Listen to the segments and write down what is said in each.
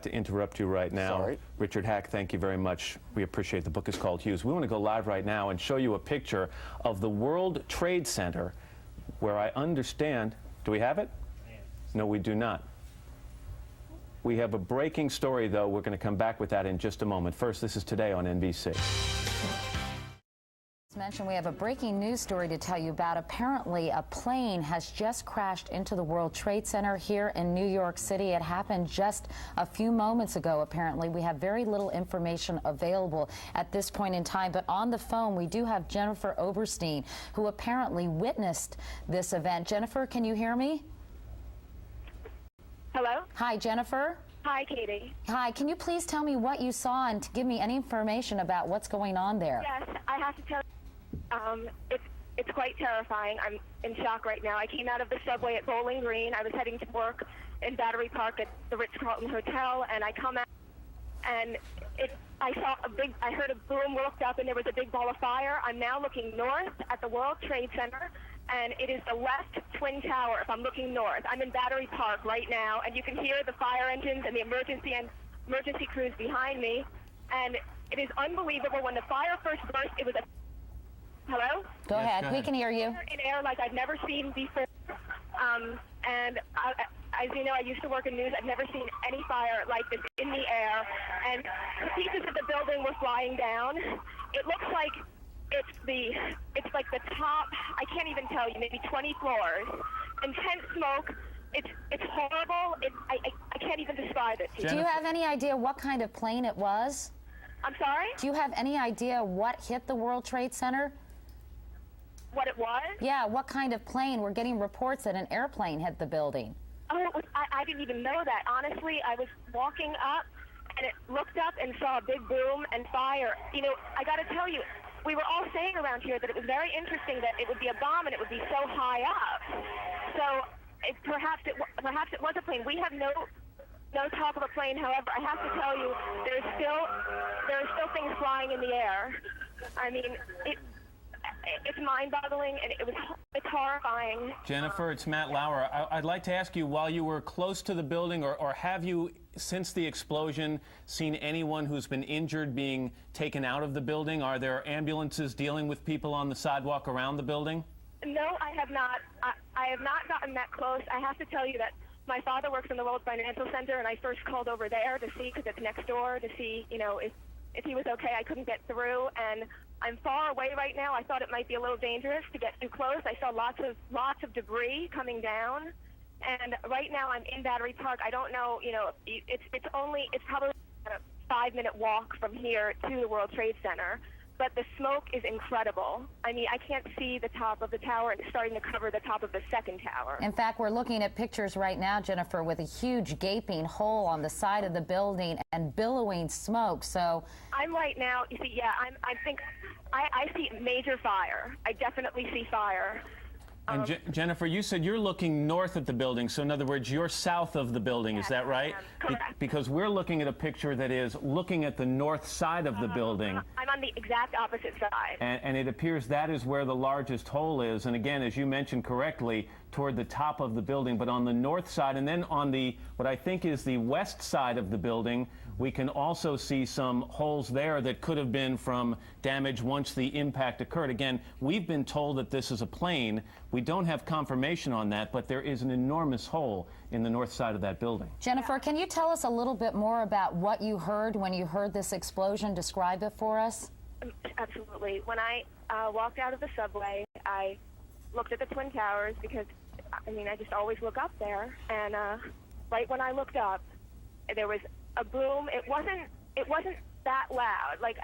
To interrupt you right now. Sorry. Richard Hack, thank you very much. We appreciate the book is called Hughes. We want to go live right now and show you a picture of the World Trade Center where I understand, do we have it? No, we do not. We have a breaking story, though. We're going to come back with that in just a moment. First, this is Today on NBC. Mentioned we have a breaking news story to tell you about. Apparently, a plane has just crashed into the World Trade Center here in New York City. It happened just a few moments ago, apparently. We have very little information available at this point in time, but on the phone we do have Jennifer Oberstein, who apparently witnessed this event. Jennifer, can you hear me? Hello? Hi, Jennifer. Hi, Katie. Hi, can you please tell me what you saw and to give me any information about what's going on there? Yes, I have to tell you, it's quite terrifying. I'm in shock right now. I came out of the subway at Bowling Green. I was heading to work in Battery Park at the Ritz-Carlton Hotel, and I come out, and I heard a boom, looked up, and there was a big ball of fire. I'm now looking north at the World Trade Center, and it is the left twin tower if I'm looking north. I'm in Battery Park right now, and you can hear the fire engines and the emergency crews behind me, and it is unbelievable. When the fire first burst, it was a... Hello? Go ahead. We can hear you. In air like I've never seen before. And as you know, I used to work in news. I've never seen any fire like this in the air. And pieces of the building were flying down. It looks like it's like the top, I can't even tell you, maybe 20 floors. Intense smoke. It's horrible. I can't even describe it to you. Do you have any idea what kind of plane it was? I'm sorry? Do you have any idea what hit the World Trade Center? What it was? Yeah, what kind of plane? We're getting reports that an airplane hit the building. Oh, I didn't even know that. Honestly, I was walking up, and it looked up and saw a big boom and fire. You know, I got to tell you, we were all saying around here that it was very interesting that it would be a bomb and it would be so high up. So perhaps it was a plane. We have no talk of a plane. However, I have to tell you, there are still things flying in the air. I mean, it's mind-boggling, and it's horrifying. Jennifer, it's Matt Lauer. I'd like to ask you, while you were close to the building, or have you, since the explosion, seen anyone who's been injured being taken out of the building? Are there ambulances dealing with people on the sidewalk around the building? No, I have not. I have not gotten that close. I have to tell you that my father works in the World Financial Center, and I first called over there to see, because it's next door, to see, you know, if he was okay. I couldn't get through, and I'm far away right now. I thought it might be a little dangerous to get too close. I saw lots of debris coming down, and right now I'm in Battery Park. I don't know, you know, it's probably a 5-minute walk from here to the World Trade Center. But the smoke is incredible. I mean, I can't see the top of the tower. It's starting to cover the top of the second tower. In fact, we're looking at pictures right now, Jennifer, with a huge gaping hole on the side of the building and billowing smoke. So I'm right now, you see, yeah, I see major fire. I definitely see fire. And Jennifer, you said you're looking north at the building, so in other words, you're south of the building, yes, is that right? Correct. Because we're looking at a picture that is looking at the north side of the building. I'm on the exact opposite side. And it appears that is where the largest hole is, and again, as you mentioned correctly, toward the top of the building, but on the north side, and then on the, what I think is the west side of the building, we can also see some holes there that could have been from damage once the impact occurred. Again, we've been told that this is a plane. We don't have confirmation on that, but there is an enormous hole in the north side of that building. Jennifer, can you tell us a little bit more about what you heard when you heard this explosion? Describe it for us. Absolutely. When I walked out of the subway, I looked at the Twin Towers because, I mean, I just always look up there. And right when I looked up, there was a boom. It wasn't that loud. Like,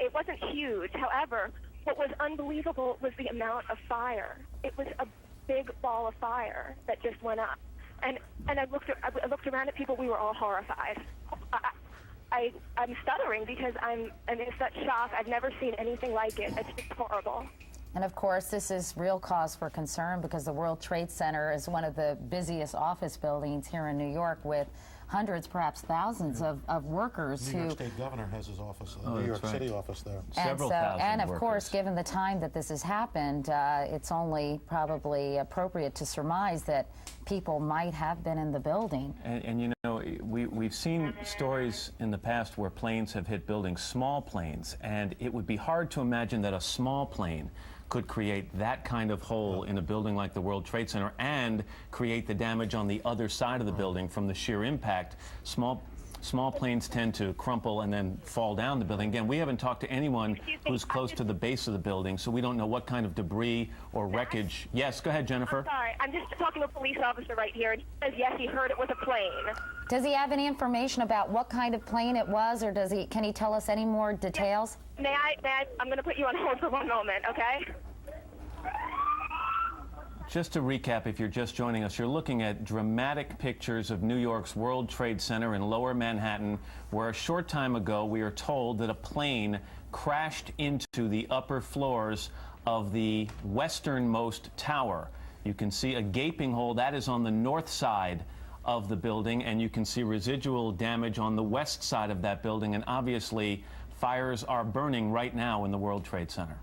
it wasn't huge. However, what was unbelievable was the amount of fire. It was a big ball of fire that just went up. And I looked around at people. We were all horrified. I'm stuttering because I'm in such shock. I've never seen anything like it. It's just horrible. And of course, this is real cause for concern because the World Trade Center is one of the busiest office buildings here in New York with hundreds, perhaps thousands of workers New who... York State Governor has his office, Oh, New York that's right. City office there. Several thousand and of workers. course, given the time that this has happened, it's only probably appropriate to surmise that people might have been in the building. And you know, we've seen stories in the past where planes have hit buildings, small planes, and it would be hard to imagine that a small plane could create that kind of hole in a building like the World Trade Center and create the damage on the other side of the building from the sheer impact. Small planes tend to crumple and then fall down the building. Again, we haven't talked to anyone who's close to the base of the building, so we don't know what kind of debris or wreckage. Yes, go ahead, Jennifer. I'm sorry, I'm just talking to a police officer right here, and he says yes, he heard it was a plane. Does he have any information about what kind of plane it was, or can he tell us any more details? May I, I'm going to put you on hold for one moment, okay? Just to recap, if you're just joining us, you're looking at dramatic pictures of New York's World Trade Center in Lower Manhattan, where a short time ago we are told that a plane crashed into the upper floors of the westernmost tower. You can see a gaping hole. That is on the north side of the building, and you can see residual damage on the west side of that building, and obviously fires are burning right now in the World Trade Center.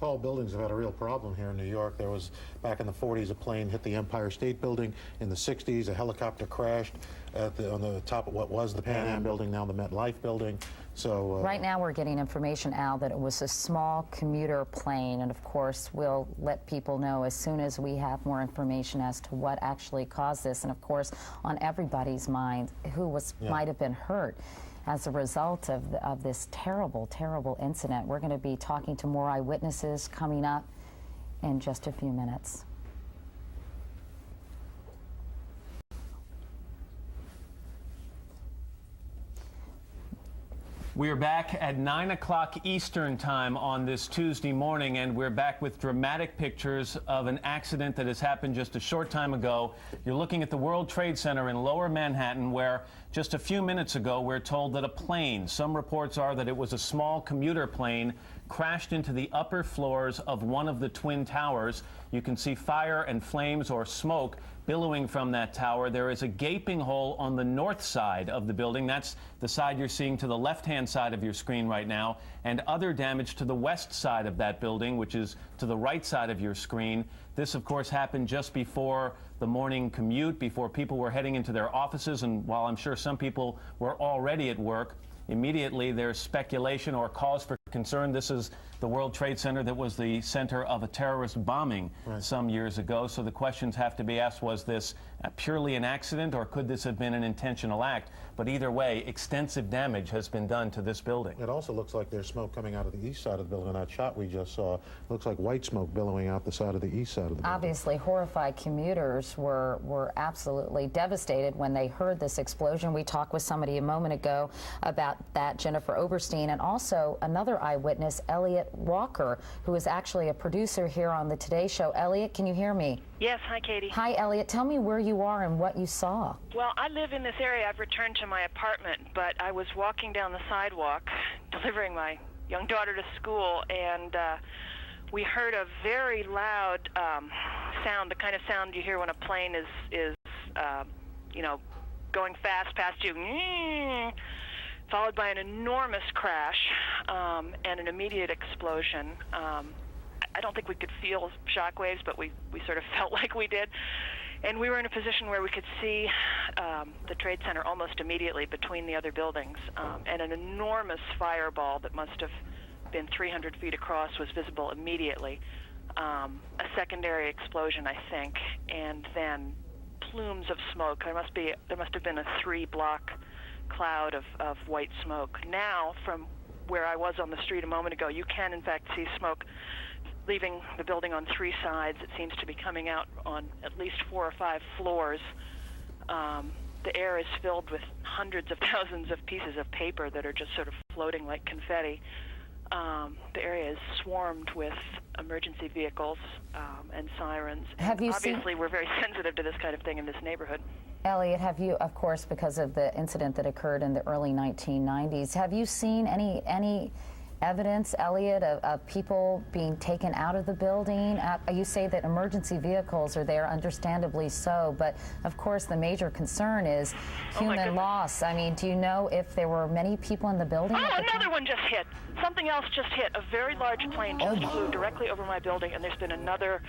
Tall buildings have had a real problem here in New York. There was, back in the 40s, a plane hit the Empire State Building. In the 60s, a helicopter crashed on the top of what was the Pan Am Building, now the MetLife Building. So Right now we're getting information, Al, that it was a small commuter plane, and of course we'll let people know as soon as we have more information as to what actually caused this, and of course on everybody's mind who might have been hurt as a result of this terrible, terrible incident. We're going to be talking to more eyewitnesses coming up in just a few minutes. We are back at 9 o'clock Eastern time on this Tuesday morning, and we're back with dramatic pictures of an accident that has happened just a short time ago. You're looking at the World Trade Center in Lower Manhattan, where just a few minutes ago we're told that a plane, some reports are that it was a small commuter plane, crashed into the upper floors of one of the twin towers. You can see fire and flames or smoke billowing from that tower. There is a gaping hole on the north side of the building. That's the side you're seeing to the left-hand side of your screen right now, and other damage to the west side of that building, which is to the right side of your screen. This, of course, happened just before the morning commute, before people were heading into their offices, and while I'm sure some people were already at work, immediately there's speculation or cause for concern. This is the World Trade Center that was the center of a terrorist bombing some years ago. So the questions have to be asked, was this purely an accident, or could this have been an intentional act? But either way, extensive damage has been done to this building. it also looks like there's smoke coming out of the east side of the building. That shot we just saw looks like white smoke billowing out the side of the east side of the building. Obviously, horrified commuters were absolutely devastated when they heard this explosion. We talked with somebody a moment ago about that, Jennifer Oberstein, and also another eyewitness, Elliot Walker, who is actually a producer here on the Today Show. Elliot, can you hear me? Yes, hi, Katie. Hi, Elliot. Tell me where you are and what you saw. Well, I live in this area. I've returned to my apartment, but I was walking down the sidewalk delivering my young daughter to school, and we heard a very loud sound, the kind of sound you hear when a plane is going fast past you, followed by an enormous crash and an immediate explosion. I don't think we could feel shock waves, but we sort of felt like we did. And we were in a position where we could see the Trade Center almost immediately between the other buildings. And an enormous fireball that must have been 300 feet across was visible immediately. A secondary explosion, I think, and then plumes of smoke. There must have been a 3-block cloud of white smoke. Now, from where I was on the street a moment ago, you can in fact see smoke leaving the building on 3 sides. It seems to be coming out on at least 4 or 5 floors. The air is filled with hundreds of thousands of pieces of paper that are just sort of floating like confetti. The area is swarmed with emergency vehicles and sirens. Obviously, we're very sensitive to this kind of thing in this neighborhood. Elliot, have you, of course, because of the incident that occurred in the early 1990s, have you seen any evidence, Elliot, of people being taken out of the building? You say that emergency vehicles are there, understandably so, but of course the major concern is human loss. I mean, do you know if there were many people in the building? Another one just hit. Something else just hit. A very large plane just flew directly over my building, and there's been another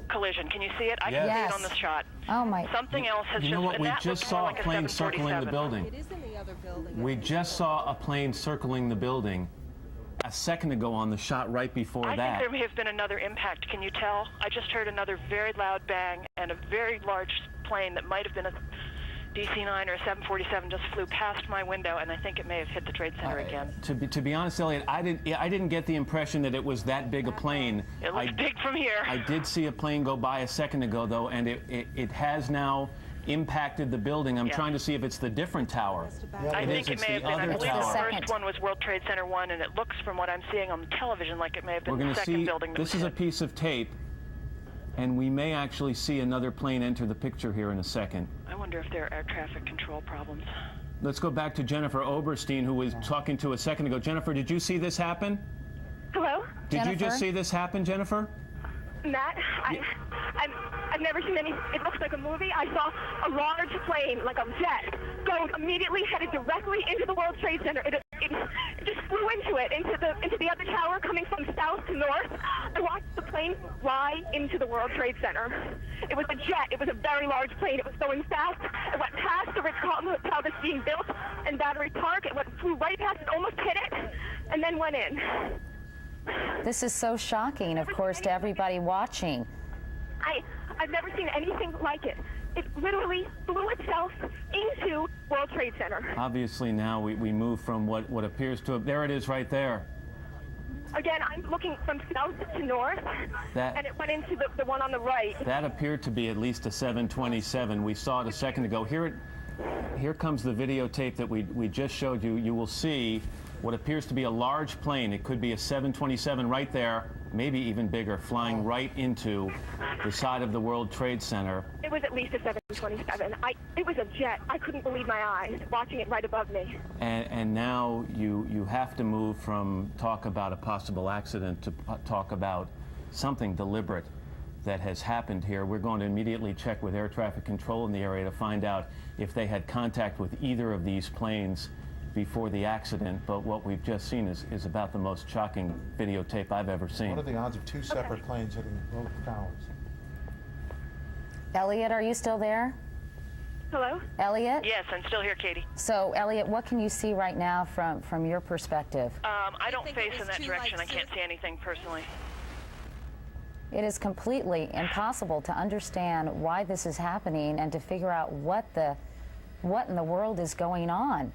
collision. Can you see it? I can see it on the shot. Oh my! Something else has You know what? We just saw a plane circling the building. It is in the other building. We just saw a plane circling the building a second ago on the shot right before I that. think there may have been another impact. Can you tell? I just heard another very loud bang, and a very large plane that might have been a DC-9 or a 747 just flew past my window, and I think it may have hit the Trade Center again. To be honest, Elliot, I didn't get the impression that it was that big a plane. It looks big from here. I did see a plane go by a second ago, though, and it has now impacted the building. I'm trying to see if it's the different tower. I think it may have been. I believe tower. the first one was World Trade Center 1, and it looks, from what I'm seeing on the television, like it may have been the second building that was hit. This is a piece of tape, and we may actually see another plane enter the picture here in a second. I wonder if there are air traffic control problems. Let's go back to Jennifer Oberstein, who was talking to a second ago. Jennifer, did you see this happen? Hello? Did you just see this happen, Jennifer? Matt, I've never seen any. It looks like a movie. I saw a large plane, like a jet, go immediately headed directly into the World Trade Center. It just flew into it, into the other tower, coming from south to north. I watched the plane fly into the World Trade Center. It was a jet. It was a very large plane. It was going fast. It went past the Ritz-Carlton Hotel that's being built in Battery Park. It flew right past it, almost hit it, and then went in. This is so shocking, of course, to everybody watching. I've never seen anything like it. It literally flew itself into World Trade Center. Obviously now we move from what appears to have, there it is right there. Again, I'm looking from south to north, and it went into the one on the right. That appeared to be at least a 727. We saw it a second ago. Here comes the videotape that we just showed you. You will see what appears to be a large plane. It could be a 727 right there, maybe even bigger, flying right into the side of the World Trade Center. It was at least a 727. It was a jet. I couldn't believe my eyes watching it right above me. And now you have to move from talk about a possible accident to talk about something deliberate that has happened here. We're going to immediately check with air traffic control in the area to find out if they had contact with either of these planes before the accident, but what we've just seen is about the most shocking videotape I've ever seen. What are the odds of two separate planes hitting both towers? Elliot, are you still there? Hello? Elliot? Yes, I'm still here, Katie. So, Elliot, what can you see right now from your perspective? I don't face in that direction. I can't see anything personally. It is completely impossible to understand why this is happening and to figure out what in the world is going on.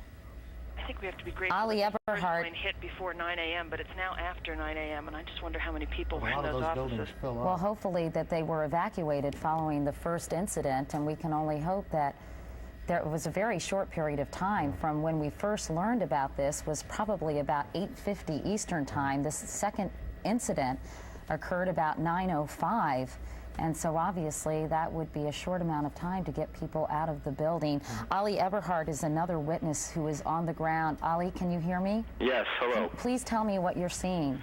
I think we have to be grateful Ali that the first Eberhard plane hit before 9 a.m., but it's now after 9 a.m., and I just wonder how many people were in A lot of those those offices. buildings fill up. Well, hopefully that they were evacuated following the first incident, and we can only hope that there was a very short period of time from when we first learned about this was probably about 8:50 Eastern time. This second incident occurred about 9:05. And so obviously that would be a short amount of time to get people out of the building. Ali Eberhard is another witness who is on the ground. Ali, can you hear me? Yes, hello. Please tell me what you're seeing.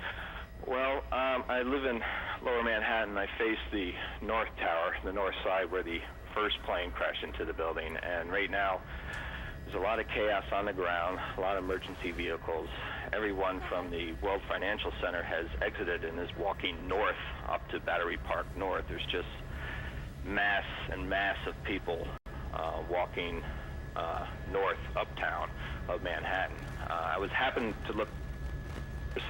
Well, I live in Lower Manhattan. I face the north tower, the north side where the first plane crashed into the building. And right now, there's a lot of chaos on the ground, a lot of emergency vehicles. Everyone from the World Financial Center has exited and is walking north up to Battery Park North. There's just mass and mass of people walking north uptown of Manhattan. I happened to look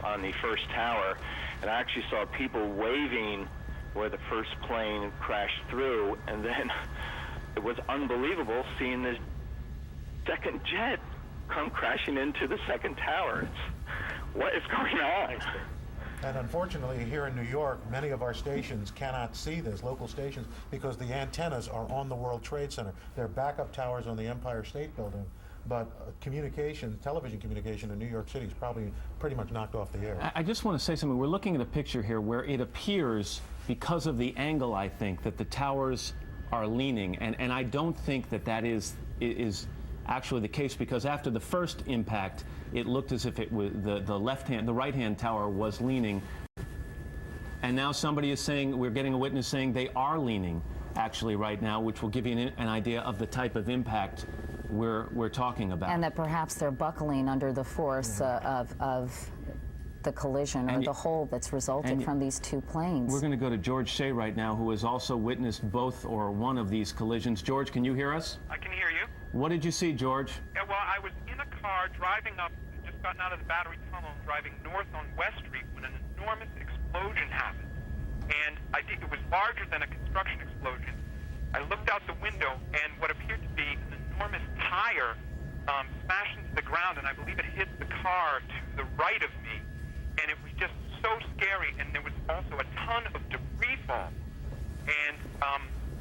on the first tower, and I actually saw people waving where the first plane crashed through, and then it was unbelievable seeing this second jet come crashing into the second tower. What is going on? And unfortunately, here in New York, many of our stations cannot see this, local stations, because the antennas are on the World Trade Center. They're backup towers on the Empire State Building, but communication, television communication in New York City is probably pretty much knocked off the air. I just want to say something. We're looking at a picture here where it appears, because of the angle, I think, that the towers are leaning, and I don't think that is actually the case, because after the first impact, it looked as if it was the right-hand tower was leaning. And now somebody is saying, we're getting a witness saying they are leaning actually right now, which will give you an idea of the type of impact we're talking about. And that perhaps they're buckling under the force of the collision or the hole that's resulted from these two planes. We're going to go to George Shea right now, who has also witnessed both or one of these collisions. George, can you hear us? I can hear you. What did you see, George? Yeah, well, I was in a car driving up, just gotten out of the Battery Tunnel, driving north on West Street when an enormous explosion happened. And I think it was larger than a construction explosion. I looked out the window, and what appeared to be an enormous tire smashed into the ground, and I believe it hit the car to the right of me. And it was just so scary, and there was also a ton of debris fall. And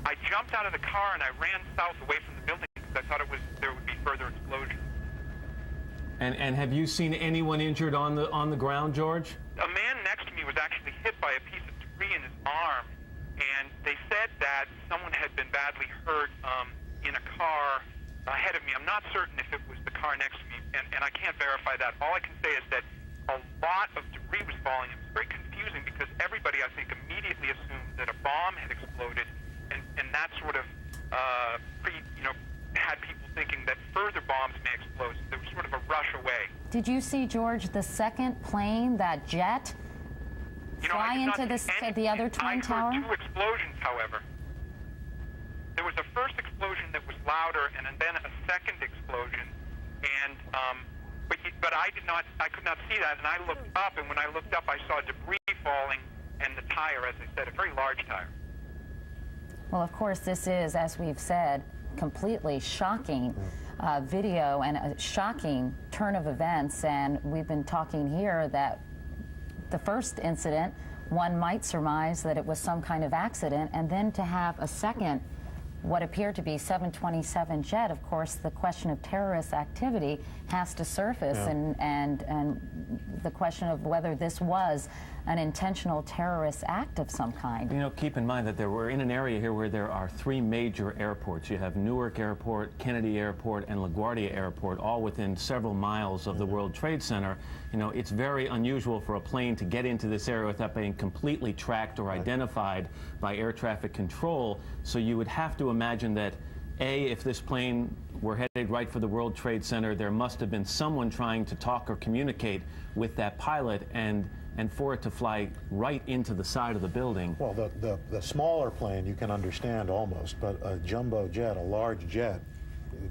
I jumped out of the car and I ran south away from the building because I thought there would be further explosions. And have you seen anyone injured on the ground, George? A man next to me was actually hit by a piece of debris in his arm, and they said that someone had been badly hurt in a car ahead of me. I'm not certain if it was the car next to me, and I can't verify that. All I can say is that a lot of debris was falling. It was very confusing because everybody, I think, immediately assumed that a bomb had exploded, and that sort of had people thinking that further bombs may explode. So there was sort of a rush away. Did you see, George, the second plane, that jet, fly into the other twin tower? I heard two explosions, however. There was a first explosion that was louder, and then a second explosion, and but I could not see that, and I looked up, and when I looked up, I saw debris falling, and the tire, as I said, a very large tire. Well, of course, this is, as we've said, completely shocking video and a shocking turn of events, and we've been talking here that the first incident, one might surmise that it was some kind of accident, and then to have a second, what appeared to be 727 jet, of course, the question of terrorist activity has to surface, and the question of whether this was an intentional terrorist act of some kind. You know, keep in mind that we're in an area here where there are three major airports. You have Newark Airport, Kennedy Airport, and LaGuardia Airport, all within several miles of the World Trade Center. You know, it's very unusual for a plane to get into this area without being completely tracked or identified by air traffic control. So you would have to imagine that, A, if this plane were headed right for the World Trade Center, there must have been someone trying to talk or communicate with that pilot, and for it to fly right into the side of the building. Well, the smaller plane you can understand almost, but a jumbo jet, a large jet,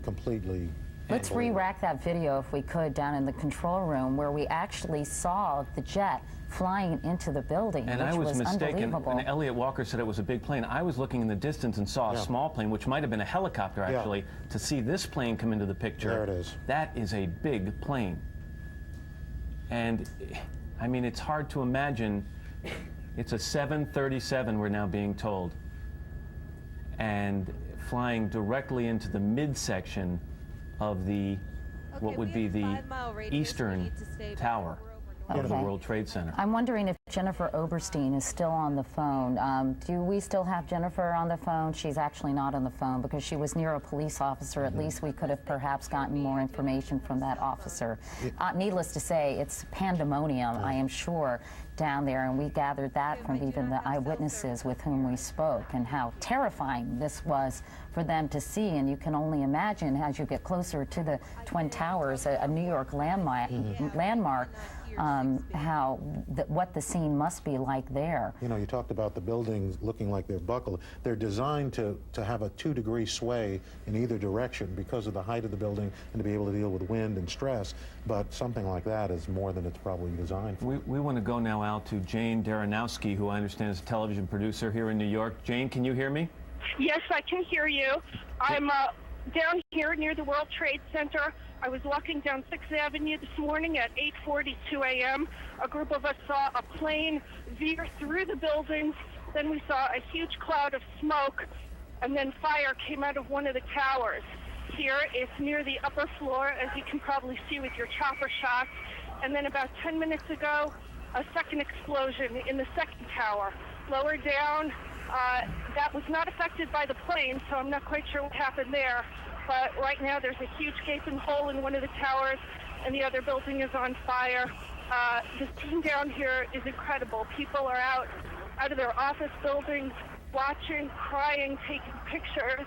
completely. Let's re-rack that video, if we could, down in the control room where we actually saw the jet flying into the building, and which I was mistaken. unbelievable. And Elliot Walker said it was a big plane. I was looking in the distance and saw a small plane, which might have been a helicopter, actually. To see this plane come into the picture, there it is. That is a big plane. And I mean, it's hard to imagine. It's a 737, we're now being told, and flying directly into the midsection of what would be the eastern tower of the World Trade Center. I'm wondering if Jennifer Oberstein is still on the phone. Do we still have Jennifer on the phone? She's actually not on the phone because she was near a police officer. At least we could have perhaps gotten more information from that officer. Needless to say, it's pandemonium, I am sure, down there, and we gathered that from even the eyewitnesses with whom we spoke, and how terrifying this was for them to see. And you can only imagine, as you get closer to the Twin Towers, a New York landmark, what the scene must be like there. You know, you talked about the buildings looking like they're buckled. They're designed to have a 2-degree sway in either direction because of the height of the building and to be able to deal with wind and stress, but something like that is more than it's probably designed for. We want to go now out to Jane Daranowski, who I understand is a television producer here in New York. Jane, can you hear me? Yes, I can hear you. I'm down here near the World Trade Center. I was walking down 6th Avenue this morning at 8:42 a.m. A group of us saw a plane veer through the buildings. Then we saw a huge cloud of smoke, and then fire came out of one of the towers. Here it's near the upper floor, as you can probably see with your chopper shots. And then about 10 minutes ago, a second explosion in the second tower. Lower down, that was not affected by the plane, so I'm not quite sure what happened there. but right now there's a huge gaping hole in one of the towers, and the other building is on fire. The scene down here is incredible. People are out of their office buildings, watching, crying, taking pictures.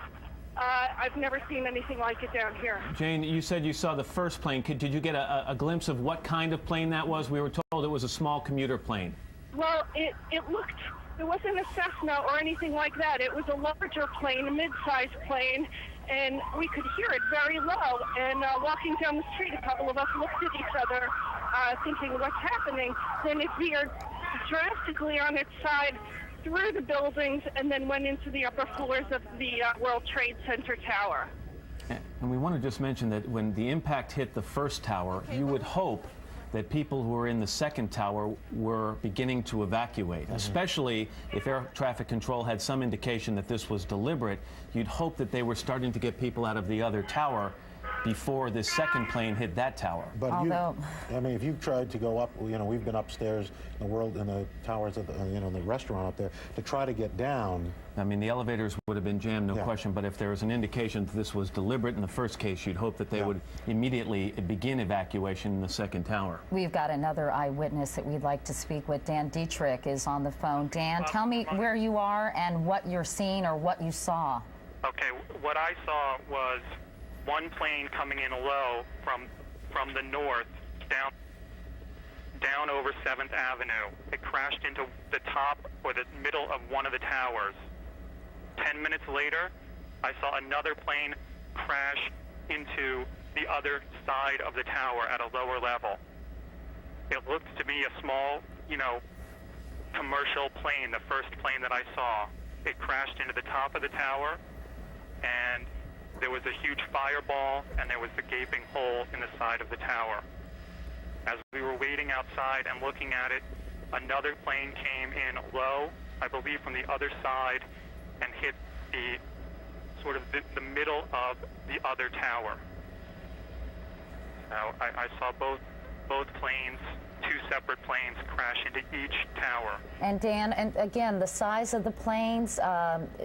I've never seen anything like it down here. Jane, you said you saw the first plane. Did you get a glimpse of what kind of plane that was? We were told it was a small commuter plane. Well, it wasn't a Cessna or anything like that. It was a larger plane, a mid-sized plane, and we could hear it very low. And walking down the street, a couple of us looked at each other, thinking, what's happening? Then it veered drastically on its side through the buildings and then went into the upper floors of the World Trade Center tower. And we want to just mention that when the impact hit the first tower, you would hope that people who were in the second tower were beginning to evacuate, especially if air traffic control had some indication that this was deliberate. You'd hope that they were starting to get people out of the other tower before this second plane hit that tower. But if you've tried to go up, we've been upstairs in the towers of the restaurant up there to try to get down. I mean, the elevators would have been jammed, no question, but if there was an indication that this was deliberate in the first case, you'd hope that they would immediately begin evacuation in the second tower. We've got another eyewitness that we'd like to speak with. Dan Dietrich is on the phone. Dan, tell me where you are and what you're seeing or what you saw. Okay, what I saw was one plane coming in low from the north down over 7th Avenue. It crashed into the top or the middle of one of the towers. 10 minutes later, I saw another plane crash into the other side of the tower at a lower level. It looked to me a small, commercial plane, the first plane that I saw. It crashed into the top of the tower, and there was a huge fireball, and there was a gaping hole in the side of the tower. As we were waiting outside and looking at it, another plane came in low, I believe from the other side, and hit the middle of the other tower. Now, I saw both planes, two separate planes, crash into each tower. And Dan, and again, the size of the planes,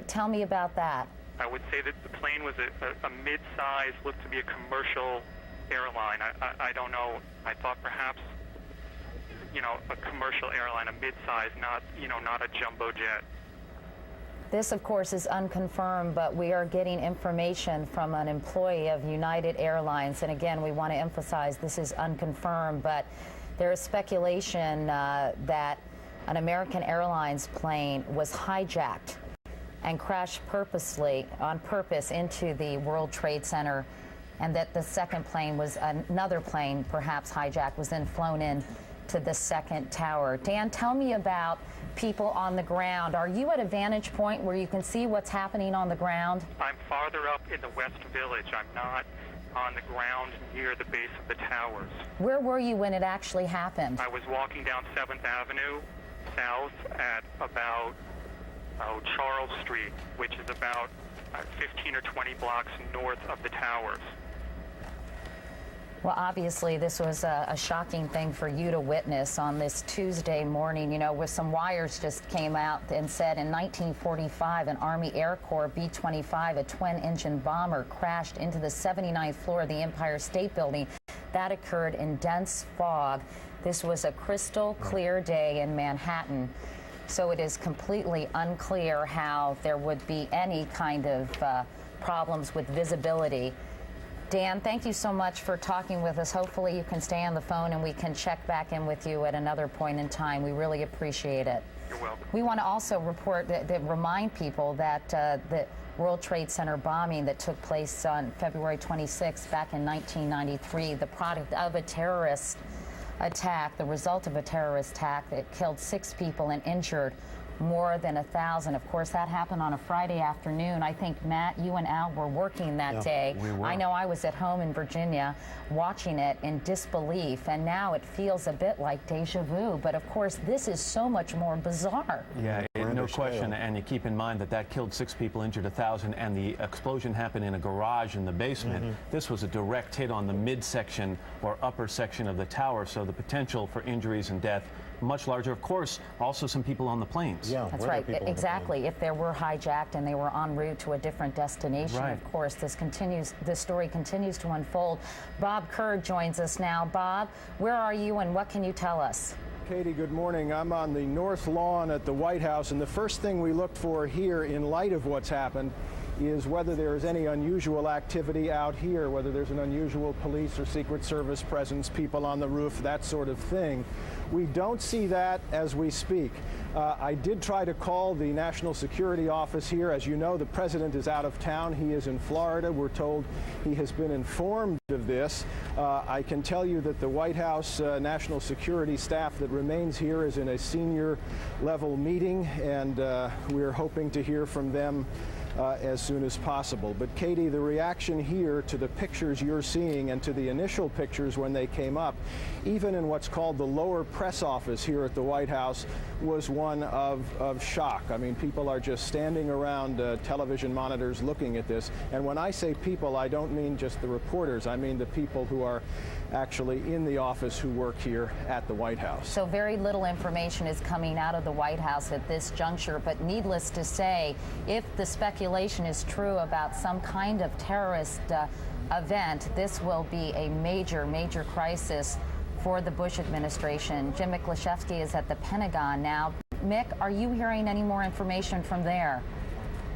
tell me about that. I would say that the plane was a mid-size, looked to be a commercial airline. I don't know. I thought perhaps, a commercial airline, a mid-size, not a jumbo jet. This, of course, is unconfirmed, but we are getting information from an employee of United Airlines. And again, we want to emphasize this is unconfirmed, but there is speculation that an American Airlines plane was hijacked and crashed on purpose into the World Trade Center, and that the second plane was another plane, perhaps hijacked, was then flown in to the second tower. Dan, tell me about people on the ground. Are you at a vantage point where you can see what's happening on the ground? I'm farther up in the West Village. I'm not on the ground near the base of the towers. Where were you when it actually happened? I was walking down 7th Avenue south at about Charles Street, which is about 15 or 20 blocks north of the towers. Well, obviously, this was a shocking thing for you to witness on this Tuesday morning, where some wires just came out and said in 1945, an Army Air Corps B-25, a twin-engine bomber, crashed into the 79th floor of the Empire State Building. That occurred in dense fog. This was a crystal clear day in Manhattan. So it is completely unclear how there would be any kind of problems with visibility. Dan, thank you so much for talking with us. Hopefully you can stay on the phone and we can check back in with you at another point in time. We really appreciate it. You're welcome. We want to also remind people that the World Trade Center bombing that took place on February 26th back in 1993, the product of a terrorist attack, the result of a terrorist attack that killed 6 people and injured more than 1,000. Of course, that happened on a Friday afternoon. I think, Matt, you and Al were working that day. We were. I know I was at home in Virginia watching it in disbelief, and now it feels a bit like deja vu. But of course, this is so much more bizarre. Yeah, grander No question, scale. and you keep in mind that that killed 6 people, injured 1,000, and the explosion happened in a garage in the basement. This was a direct hit on the midsection or upper section of the tower, so the potential for injuries and death much larger. Of course, also some people on the planes. Yeah, That's were there right, people on the exactly. If there were hijacked and they were en route to a different destination, Right. of course, this story continues to unfold. Bob Kerr joins us now. Bob, where are you and what can you tell us? Katie, good morning. I'm on the north lawn at the White House, and the first thing we looked for here in light of what's happened is whether there is any unusual activity out here, whether there's an unusual police or Secret Service presence, people on the roof, that sort of thing. We don't see that as we speak. I did try to call the National Security Office here. As you know, the president is out of town. He is in Florida. We're told he has been informed of this. I can tell you that the White House National Security staff that remains here is in a senior level meeting, and we're hoping to hear from them as soon as possible. But Katie, the reaction here to the pictures you're seeing and to the initial pictures when they came up, even in what's called the lower press office here at the White House, was one of shock. I mean, people are just standing around television monitors looking at this. And when I say people, I don't mean just the reporters. I mean the people who are actually in the office who work here at the White House. So very little information is coming out of the White House at this juncture, but needless to say, if the speculation is true about some kind of terrorist event, this will be a major, major crisis for the Bush administration. Jim Miklashevsky is at the Pentagon now. Mick, are you hearing any more information from there?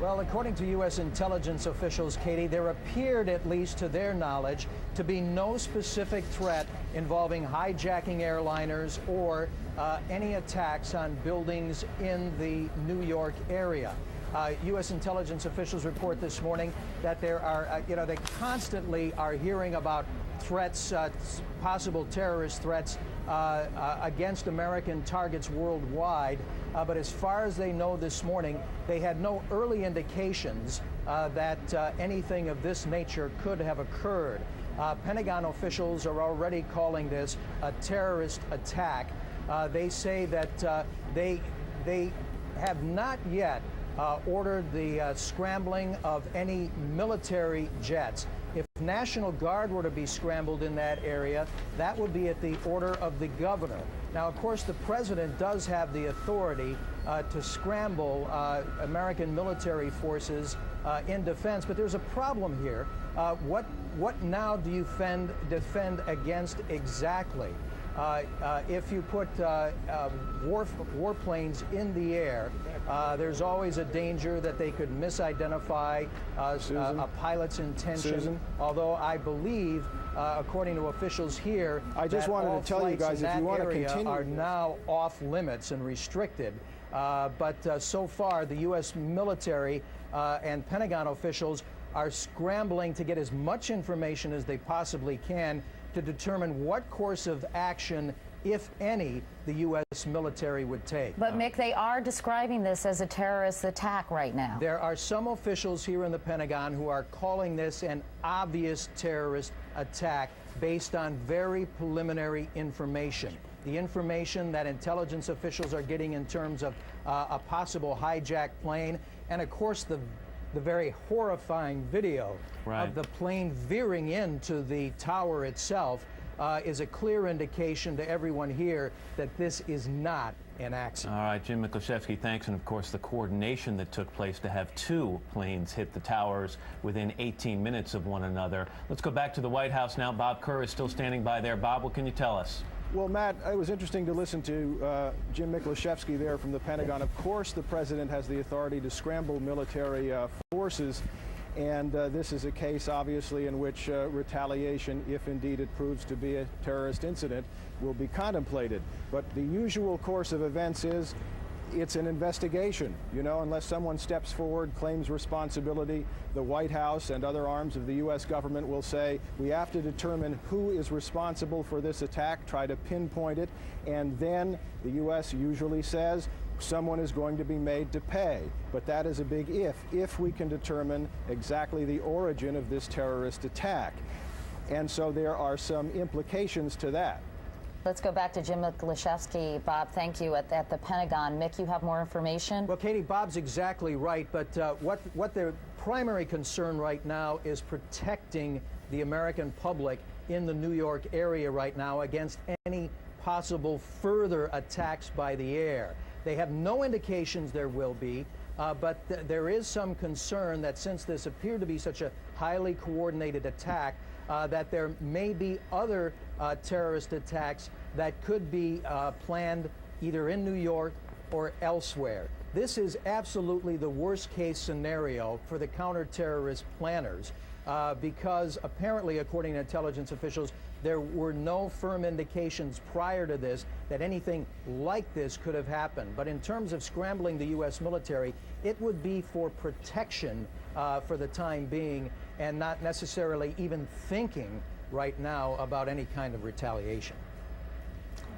Well, according to U.S. intelligence officials, Katie, there appeared, at least to their knowledge, to be no specific threat involving hijacking airliners or any attacks on buildings in the New York area. U.S. intelligence officials report this morning that there are, they constantly are hearing about threats, possible terrorist threats against American targets worldwide. But as far as they know this morning, they had no early indications that anything of this nature could have occurred. Pentagon officials are already calling this a terrorist attack. They say that they have not yet ordered the scrambling of any military jets. If National Guard were to be scrambled in that area, that would be at the order of the governor. Now, of course, the president does have the authority to scramble American military forces in defense, but there's a problem here. What now do you defend against exactly? If you put warplanes in the air, there's always a danger that they could misidentify a pilot's intention. Susan? Although I believe, according to officials here, I just wanted to tell you guys, if you want to continue, are now off limits and restricted. But so far, the U.S. military and Pentagon officials are scrambling to get as much information as they possibly can to determine what course of action, if any, the U.S. military would take. But Mick, they are describing this as a terrorist attack right now. There are some officials here in the Pentagon who are calling this an obvious terrorist attack based on very preliminary information. The information that intelligence officials are getting in terms of a possible hijacked plane, and of course the very horrifying video of the plane veering into the tower itself is a clear indication to everyone here that this is not an accident. All right, Jim Miklashevsky, thanks. And of course, the coordination that took place to have 2 planes hit the towers within 18 minutes of one another. Let's go back to the White House now. Bob Kerr is still standing by there. Bob, what can you tell us? Well, Matt, it was interesting to listen to Jim Miklashevsky there from the Pentagon. Of course, the president has the authority to scramble military forces, and this is a case, obviously, in which retaliation, if indeed it proves to be a terrorist incident, will be contemplated. But the usual course of events is it's an investigation. You know, unless someone steps forward, claims responsibility, the White House and other arms of the U.S. government will say, we have to determine who is responsible for this attack, try to pinpoint it, and then the U.S. usually says someone is going to be made to pay. But that is a big if we can determine exactly the origin of this terrorist attack. And so there are some implications to that. Let's go back to Jim Miklashevsky. Bob, thank you, at the Pentagon. Mick, you have more information? Well, Katie, Bob's exactly right, but what the primary concern right now is protecting the American public in the New York area right now against any possible further attacks by the air. They have no indications there will be, but there is some concern that since this appeared to be such a highly coordinated attack, that there may be other terrorist attacks that could be planned either in New York or elsewhere. This is absolutely the worst case scenario for the counterterrorist planners because apparently, according to intelligence officials, there were no firm indications prior to this that anything like this could have happened. But in terms of scrambling the U.S. military, it would be for protection for the time being and not necessarily even thinking right now about any kind of retaliation.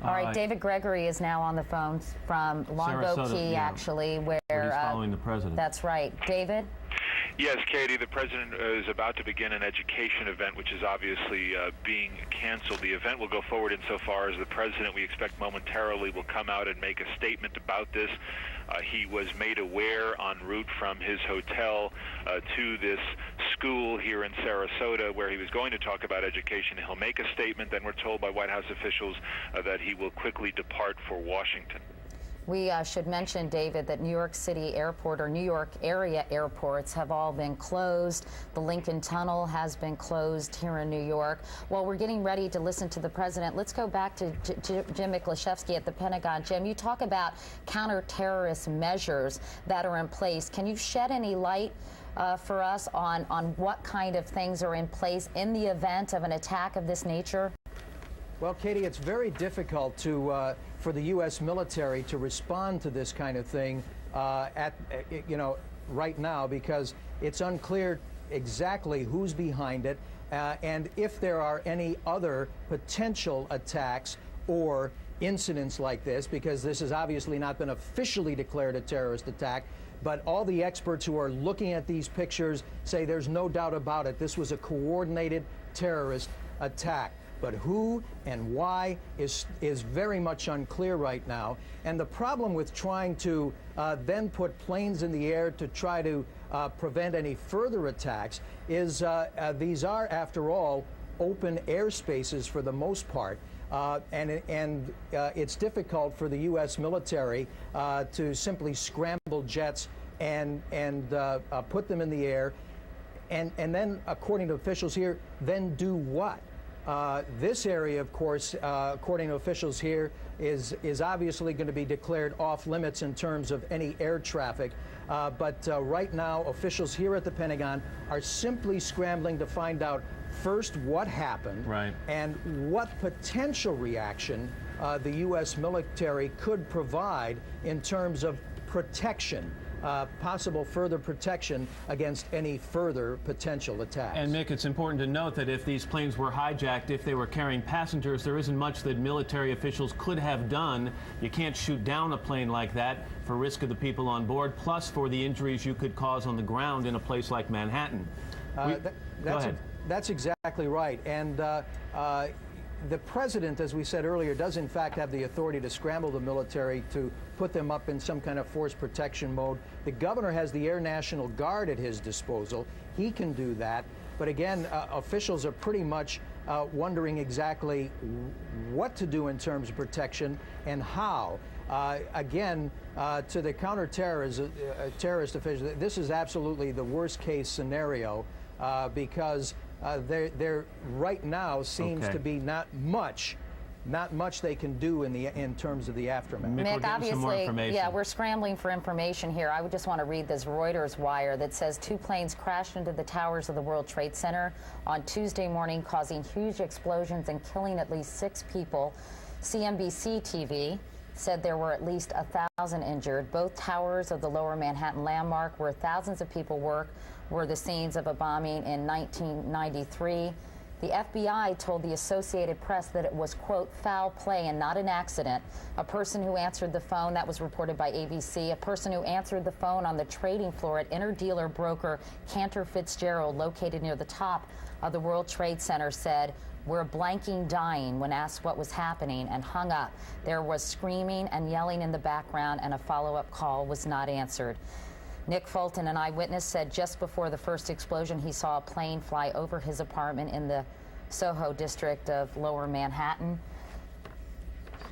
All right, David Gregory is now on the phone from Longboat Key, actually, where he's following the president. That's right. David? Yes, Katie, the president is about to begin an education event, which is obviously being canceled. The event will go forward insofar as the president, we expect momentarily, will come out and make a statement about this. He was made aware en route from his hotel to this school here in Sarasota where he was going to talk about education. He'll make a statement, then we're told by White House officials that he will quickly depart for Washington. We should mention, David, that New York City Airport or New York area airports have all been closed. The Lincoln Tunnel has been closed here in New York. While we're getting ready to listen to the president, let's go back to Jim Miklashevsky at the Pentagon. Jim, you talk about counter-terrorist measures that are in place. Can you shed any light for us on what kind of things are in place in the event of an attack of this nature? Well, Katie, it's very difficult for the U.S. military to respond to this kind of thing right now because it's unclear exactly who's behind it and if there are any other potential attacks or incidents like this, because this has obviously not been officially declared a terrorist attack. But all the experts who are looking at these pictures say there's no doubt about it. This was a coordinated terrorist attack. But who and why is very much unclear right now. And the problem with trying to then put planes in the air to try to prevent any further attacks is these are, after all, open airspaces for the most part. And it's difficult for the U.S. military to simply scramble jets and put them in the air. And then, according to officials here, then do what? This area, of course, according to officials here, is obviously going to be declared off limits in terms of any air traffic. But right now, officials here at the Pentagon are simply scrambling to find out first what happened and what potential reaction the U.S. military could provide in terms of protection. Possible further protection against any further potential attacks. And Mick, it's important to note that if these planes were hijacked, if they were carrying passengers, there isn't much that military officials could have done. You can't shoot down a plane like that for risk of the people on board, plus for the injuries you could cause on the ground in a place like Manhattan. Go ahead. That's exactly right. And the president, as we said earlier, does in fact have the authority to scramble the military to put them up in some kind of force protection mode. The governor has the Air National Guard at his disposal. He can do that. But again, officials are pretty much wondering exactly what to do in terms of protection and how. Again, to the terrorist officials, this is absolutely the worst case scenario because there right now seems to be not much they can do in terms of the aftermath. Mick, obviously, yeah, we're scrambling for information here. I would just want to read this Reuters wire that says 2 planes crashed into the towers of the World Trade Center on Tuesday morning, causing huge explosions and killing at least 6 people. CNBC TV said there were at least 1,000 injured. Both towers of the Lower Manhattan landmark, where thousands of people work, were the scenes of a bombing in 1993. The FBI told the Associated Press that it was, quote, foul play and not an accident. A person who answered the phone, that was reported by ABC, a person who answered the phone on the trading floor at interdealer broker Cantor Fitzgerald, located near the top of the World Trade Center, said, were blanking dying when asked what was happening and hung up. There was screaming and yelling in the background, and a follow-up call was not answered. Nick Fulton, an eyewitness, said just before the first explosion he saw a plane fly over his apartment in the Soho district of Lower Manhattan.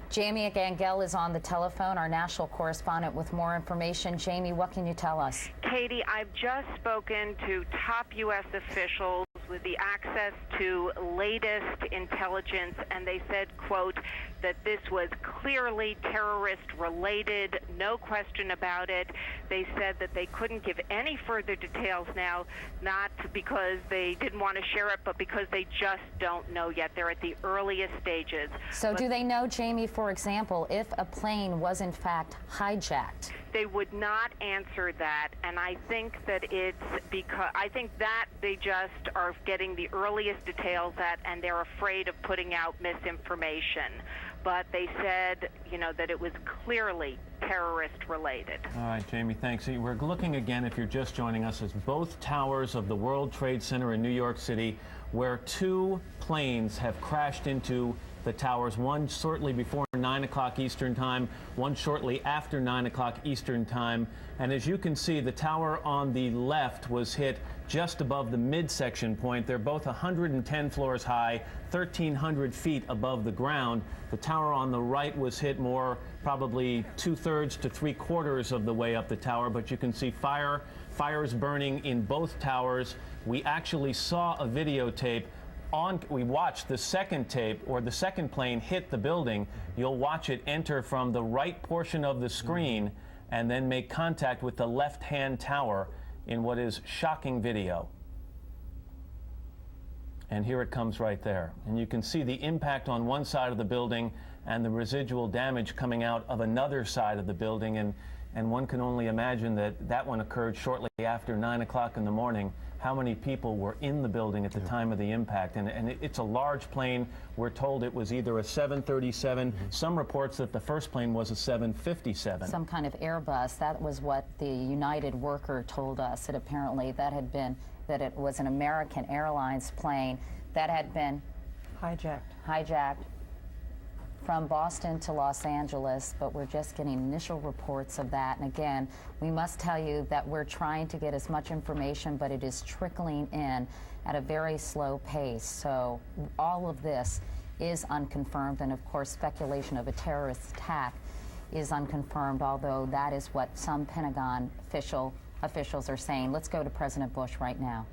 Jamie Gangel is on the telephone, our national correspondent, with more information. Jamie, what can you tell us? Katie, I've just spoken to top U.S. officials with the access to latest intelligence, and they said, quote, that this was clearly terrorist-related, no question about it. They said that they couldn't give any further details now, not because they didn't want to share it, but because they just don't know yet. They're at the earliest stages. So do they know, Jamie, for example, if a plane was in fact hijacked? They would not answer that, and I think that it's because they just are getting the earliest details and they're afraid of putting out misinformation. But they said, that it was clearly terrorist-related. All right, Jamie, thanks. We're looking again, if you're just joining us, at both towers of the World Trade Center in New York City, where two planes have crashed into the towers, one shortly before 9 o'clock Eastern Time, one shortly after 9 o'clock Eastern Time. And as you can see, the tower on the left was hit just above the midsection point. They're both 110 floors high, 1,300 feet above the ground. The tower on the right was hit more, probably 2/3 to 3/4 of the way up the tower, but you can see fires burning in both towers. We actually saw a videotape. We watched the second tape, or the second plane hit the building. You'll watch it enter from the right portion of the screen and then make contact with the left-hand tower in what is shocking video. And here it comes right there. And you can see the impact on one side of the building and the residual damage coming out of another side of the building. And one can only imagine that one occurred shortly after 9 o'clock in the morning. How many people were in the building at the time of the impact? And it's a large plane. We're told it was either a 737. Some reports that the first plane was a 757. Some kind of Airbus. That was what the United worker told us. That apparently that it was an American Airlines plane that had been hijacked from Boston to Los Angeles, but we're just getting initial reports of that. And again, we must tell you that we're trying to get as much information, but it is trickling in at a very slow pace. So all of this is unconfirmed, and of course speculation of a terrorist attack is unconfirmed, although that is what some Pentagon officials are saying. Let's go to President Bush right now.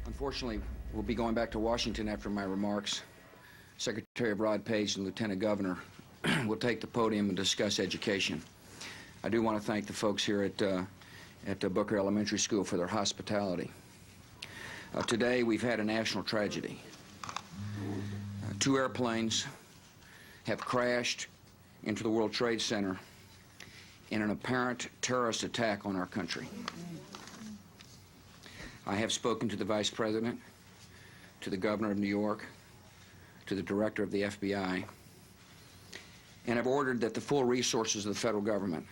Unfortunately, we'll be going back to Washington after my remarks. Secretary Rod Page and Lieutenant Governor will take the podium and discuss education. I do want to thank the folks here at Booker Elementary School for their hospitality. Today, we've had a national tragedy. Two airplanes have crashed into the World Trade Center in an apparent terrorist attack on our country. I have spoken to the Vice President, to the Governor of New York, to the Director of the FBI, and have ordered that the full resources of the federal government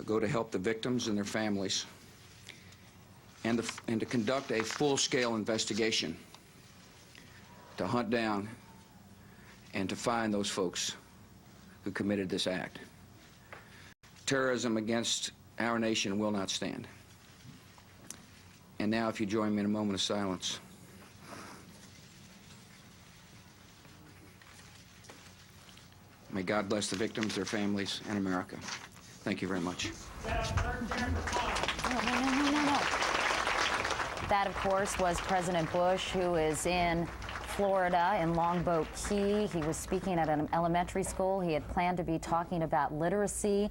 go to help the victims and their families, and to conduct a full-scale investigation to hunt down and to find those folks who committed this act. Terrorism against our nation will not stand. And now, if you join me in a moment of silence. May God bless the victims, their families, and America. Thank you very much. No. That, of course, was President Bush, who is in Florida, in Longboat Key. He was speaking at an elementary school. He had planned to be talking about literacy.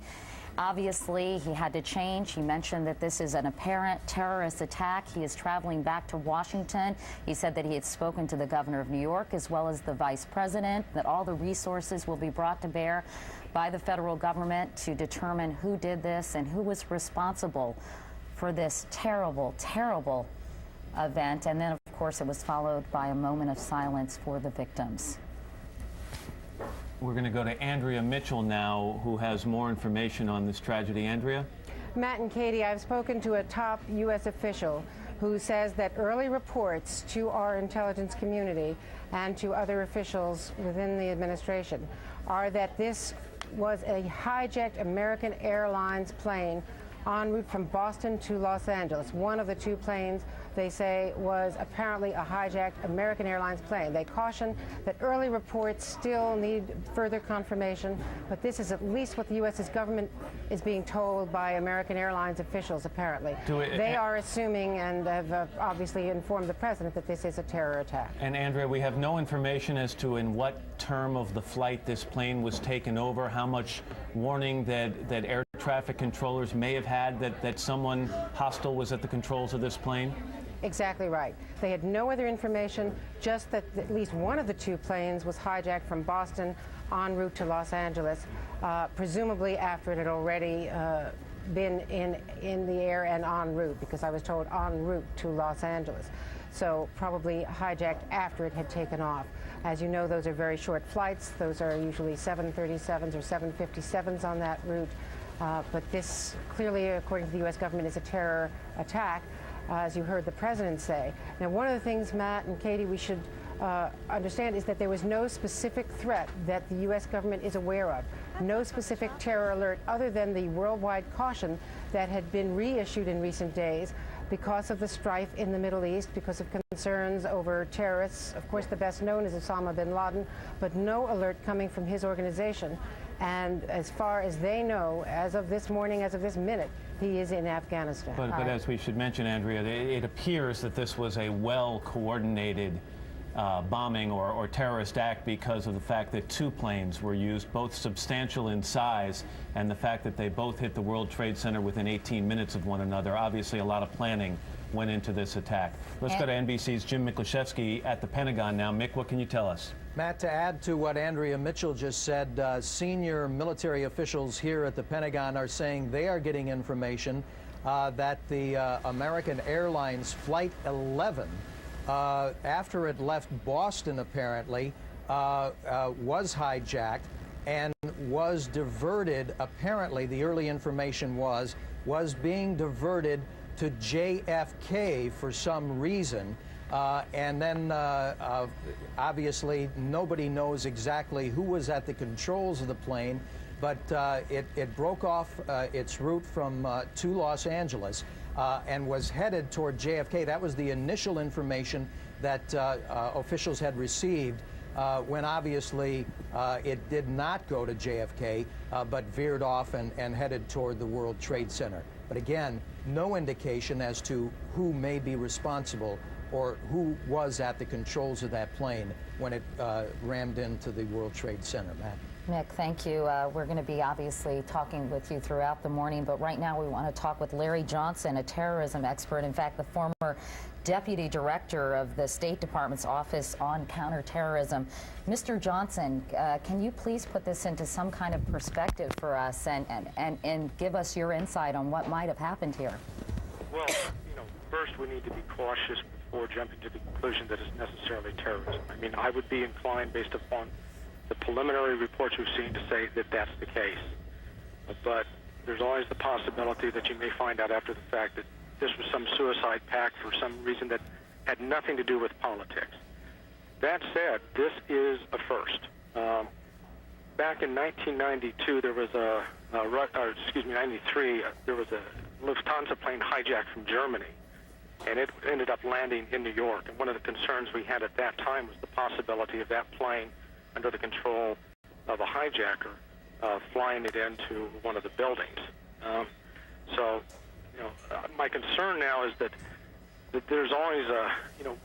Obviously, he had to change. He mentioned that this is an apparent terrorist attack. He is traveling back to Washington. He said that he had spoken to the governor of New York as well as the vice president, that all the resources will be brought to bear by the federal government to determine who did this and who was responsible for this terrible, terrible event. And then, of course, it was followed by a moment of silence for the victims. We're going to go to Andrea Mitchell now, who has more information on this tragedy. Andrea? Matt and Katie, I've spoken to a top U.S. official who says that early reports to our intelligence community and to other officials within the administration are that this was a hijacked American Airlines plane en route from Boston to Los Angeles. One of the two planes, they say, was apparently a hijacked American Airlines plane. They caution that early reports still need further confirmation, but this is at least what the U.S. government is being told by American Airlines officials, apparently. They are assuming and have obviously informed the president that this is a terror attack. And Andrea, we have no information as to in what term of the flight this plane was taken over, how much warning that air traffic controllers may have had that someone hostile was at the controls of this plane? Exactly right. They had no other information, just that at least one of the two planes was hijacked from Boston en route to Los Angeles, presumably after it had already been in the air and en route, because I was told en route to Los Angeles. So probably hijacked after it had taken off. As you know, those are very short flights. Those are usually 737s or 757s on that route. But this clearly, according to the U.S. government, is a terror attack, as you heard the president say. Now, one of the things, Matt and Katie, we should understand is that there was no specific threat that the U.S. government is aware of. No specific terror alert other than the worldwide caution that had been reissued in recent days because of the strife in the Middle East, because of concerns over terrorists. Of course, the best known is Osama bin Laden, but no alert coming from his organization. And as far as they know, as of this morning, as of this minute, he is in Afghanistan. But as we should mention, Andrea, it appears that this was a well-coordinated bombing or terrorist act because of the fact that two planes were used, both substantial in size, and the fact that they both hit the World Trade Center within 18 minutes of one another. Obviously, a lot of planning went into this attack. Let's go to NBC's Jim Miklaszewski at the Pentagon now. Mick, what can you tell us? Matt, to add to what Andrea Mitchell just said, senior military officials here at the Pentagon are saying they are getting information that the American Airlines Flight 11, after it left Boston apparently, was hijacked and was diverted, apparently the early information was being diverted to JFK for some reason. And then, obviously, nobody knows exactly who was at the controls of the plane, but it broke off its route from to Los Angeles and was headed toward JFK. That was the initial information that officials had received when obviously it did not go to JFK, but veered off and headed toward the World Trade Center. But again, no indication as to who may be responsible or who was at the controls of that plane when it rammed into the World Trade Center. Matt. Mick, thank you. We're going to be obviously talking with you throughout the morning, but right now we want to talk with Larry Johnson, a terrorism expert, in fact, the former Deputy Director of the State Department's Office on Counterterrorism. Mr. Johnson, can you please put this into some kind of perspective for us and give us your insight on what might have happened here? Well, first we need to be cautious before jumping to the conclusion that it's necessarily terrorism. I mean, I would be inclined, based upon the preliminary reports we've seen, to say that that's the case. But there's always the possibility that you may find out after the fact that this was some suicide pact for some reason that had nothing to do with politics. That said, this is a first. Back in 1992, there was 93, there was a Lufthansa plane hijacked from Germany, and it ended up landing in New York. And one of the concerns we had at that time was the possibility of that plane, under the control of a hijacker, flying it into one of the buildings. My concern now is that there's always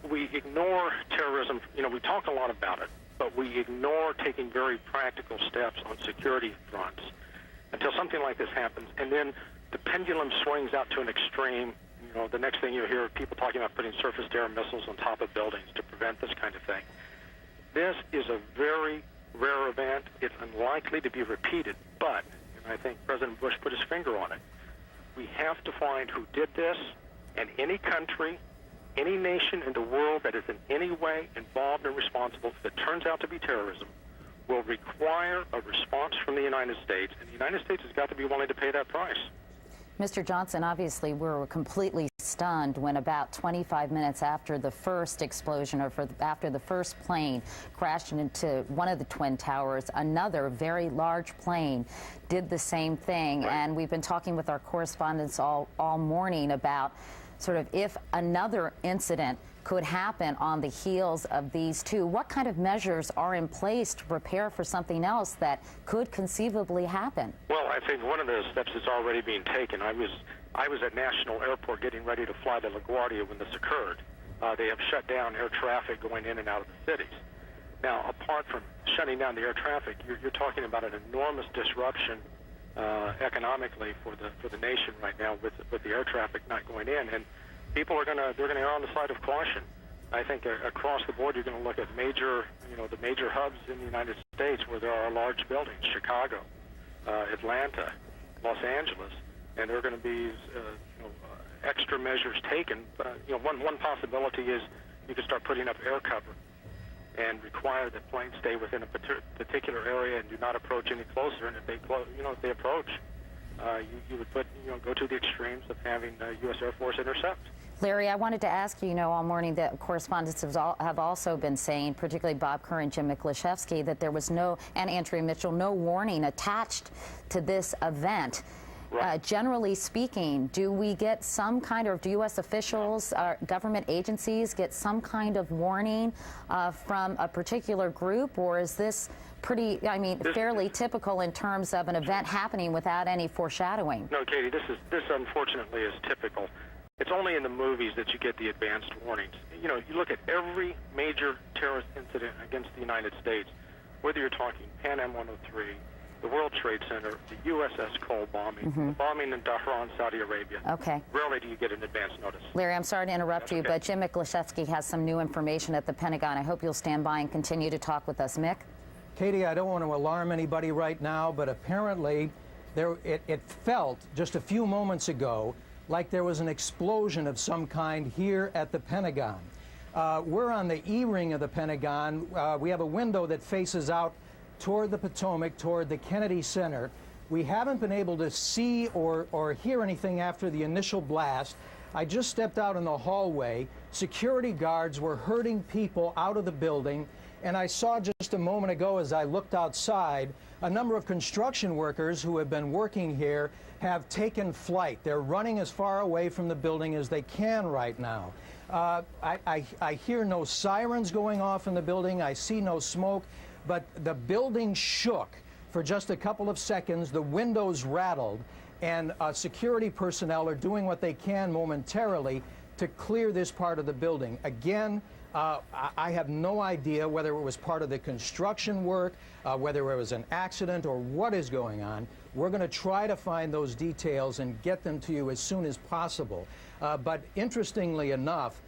we ignore terrorism. We talk a lot about it, but we ignore taking very practical steps on security fronts until something like this happens, and then the pendulum swings out to an extreme. The next thing you hear are people talking about putting surface-to-air missiles on top of buildings to prevent this kind of thing. This is a very rare event. It's unlikely to be repeated, but, and I think President Bush put his finger on it, we have to find who did this, and any country, any nation in the world that is in any way involved and responsible, if it turns out to be terrorism, will require a response from the United States, and the United States has got to be willing to pay that price. Mr. Johnson, obviously we're completely stunned when about 25 minutes after the first explosion, or after the first plane crashed into one of the Twin Towers, another very large plane did the same thing. Right. And we've been talking with our correspondents all morning about sort of if another incident could happen on the heels of these two. What kind of measures are in place to prepare for something else that could conceivably happen? Well, I think one of those steps is already being taken. I was at National Airport getting ready to fly to LaGuardia when this occurred. They have shut down air traffic going in and out of the cities. Now, apart from shutting down the air traffic, you're talking about an enormous disruption economically for the nation right now with the air traffic not going in, and people are they're gonna err on the side of caution. I think across the board, you're going to look at the major hubs in the United States where there are large buildings: Chicago, Atlanta, Los Angeles, and there are going to be extra measures taken. One possibility is you could start putting up air cover and require that planes stay within a particular area and do not approach any closer. And if they approach, you would go to the extremes of having U.S. Air Force intercept. Larry, I wanted to ask you, all morning that correspondents have also been saying, particularly Bob Kerr and Jim Miklashevsky, that there was and Andrea Mitchell, no warning attached to this event. Right. Generally speaking, do we get some kind of, do U.S. officials, government agencies get some kind of warning from a particular group, or is this fairly typical in terms of an event happening without any foreshadowing? No, Katie, this unfortunately is typical. It's only in the movies that you get the advanced warnings. You look at every major terrorist incident against the United States, whether you're talking Pan Am 103, the World Trade Center, the USS Cole bombing, the bombing in Dhahran, Saudi Arabia. Okay. Rarely do you get an advance notice. Larry, I'm sorry to interrupt you, but Jim Miklashevsky has some new information at the Pentagon. I hope you'll stand by and continue to talk with us. Mick? Katie, I don't want to alarm anybody right now, but apparently it felt just a few moments ago like there was an explosion of some kind here at the Pentagon. We're on the E-ring of the Pentagon. We have a window that faces out toward the Potomac, toward the Kennedy Center. We haven't been able to see or hear anything after the initial blast. I just stepped out in the hallway. Security guards were herding people out of the building, and I saw just a moment ago as I looked outside, a number of construction workers who have been working here have taken flight. They're running as far away from the building as they can right now. I hear no sirens going off in the building. I see no smoke, but the building shook for just a couple of seconds. The windows rattled, and security personnel are doing what they can momentarily to clear this part of the building. Again, I have no idea whether it was part of the construction work, whether it was an accident, or what is going on. We're going to try to find those details and get them to you as soon as possible. But interestingly enough,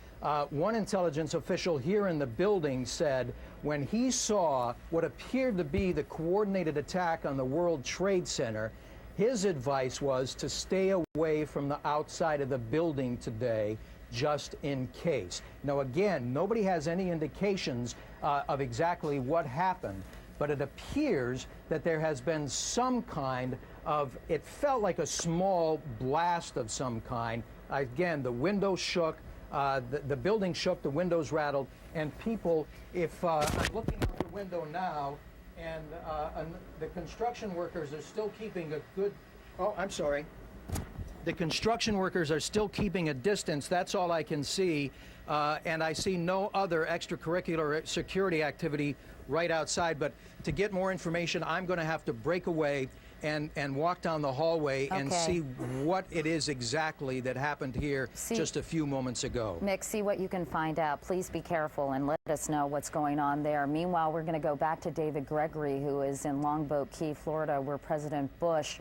one intelligence official here in the building said when he saw what appeared to be the coordinated attack on the World Trade Center, his advice was to stay away from the outside of the building today, just in case. Now, again, nobody has any indications of exactly what happened, but it appears that there has been some kind of, it felt like a small blast of some kind. Again, the windows shook, the building shook, the windows rattled, and people, if I'm looking out the window now, and the construction workers are still keeping a good, the construction workers are still keeping a distance. That's all I can see. And I see no other extracurricular security activity right outside. But to get more information, I'm going to have to break away and walk down the hallway and see what it is exactly that happened here just a few moments ago. Mick, see what you can find out. Please be careful and let us know what's going on there. Meanwhile, we're going to go back to David Gregory, who is in Longboat Key, Florida, where President Bush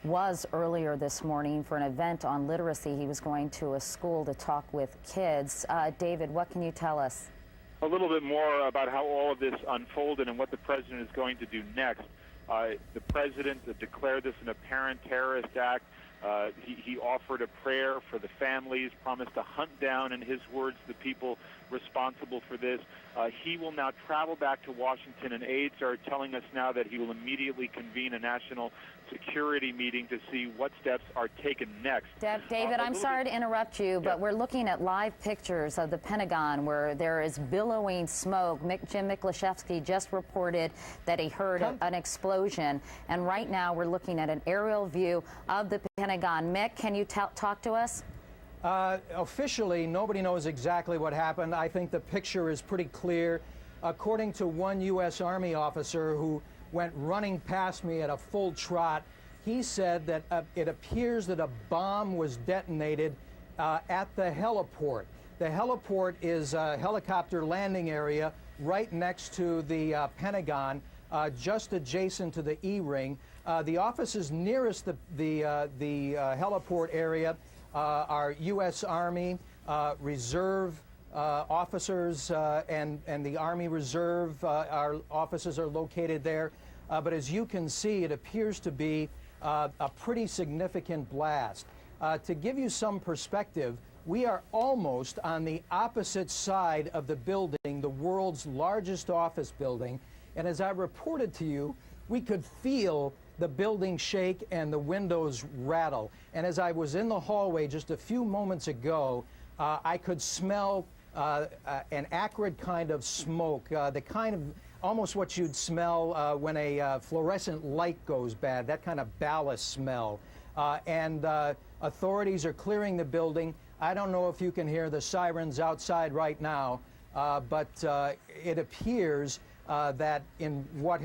was earlier this morning for an event on literacy. He was going to a school to talk with kids. David, what can you tell us? A little bit more about how all of this unfolded and what the president is going to do next. The president declared this an apparent terrorist act. He offered a prayer for the families, promised to hunt down, in his words, the people responsible for this. He will now travel back to Washington, and aides are telling us now that he will immediately convene a national security meeting to see what steps are taken next. David, I'm sorry to interrupt you, but we're looking at live pictures of the Pentagon where there is billowing smoke. Jim Miklashevsky just reported that he heard an explosion, and right now we're looking at an aerial view of the Pentagon. Mick, can you talk to us? Officially, nobody knows exactly what happened. I think the picture is pretty clear. According to one U.S. Army officer who went running past me at a full trot, he said that it appears that a bomb was detonated at the heliport. The heliport is a helicopter landing area right next to the Pentagon, just adjacent to the E-ring. The offices nearest the heliport area are U.S. Army, Reserve officers, and the Army Reserve our offices are located there. But as you can see, it appears to be a pretty significant blast. To give you some perspective, we are almost on the opposite side of the building, the world's largest office building. And as I reported to you, we could feel the building shake and the windows rattle. And as I was in the hallway just a few moments ago, I could smell an acrid kind of smoke, the kind of almost what you'd smell when a fluorescent light goes bad, that kind of ballast smell. And authorities are clearing the building. I don't know if you can hear the sirens outside right now, but it appears that in what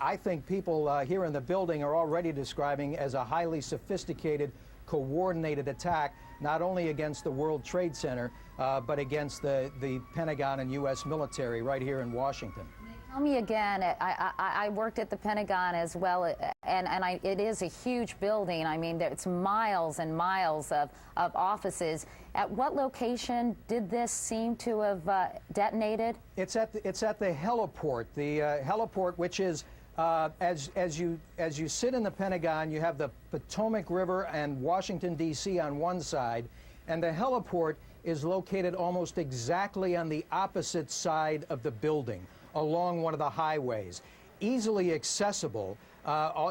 I think people here in the building are already describing as a highly sophisticated, coordinated attack, not only against the World Trade Center, but against the Pentagon and U.S. military right here in Washington. Tell me again, I worked at the Pentagon as well, and it is a huge building. I mean, it's miles and miles of offices. At what location did this seem to have detonated? It's at the heliport. The heliport, which is as you sit in the Pentagon, you have the Potomac River and Washington, D.C. on one side, and the heliport is located almost exactly on the opposite side of the building, along one of the highways. Easily accessible,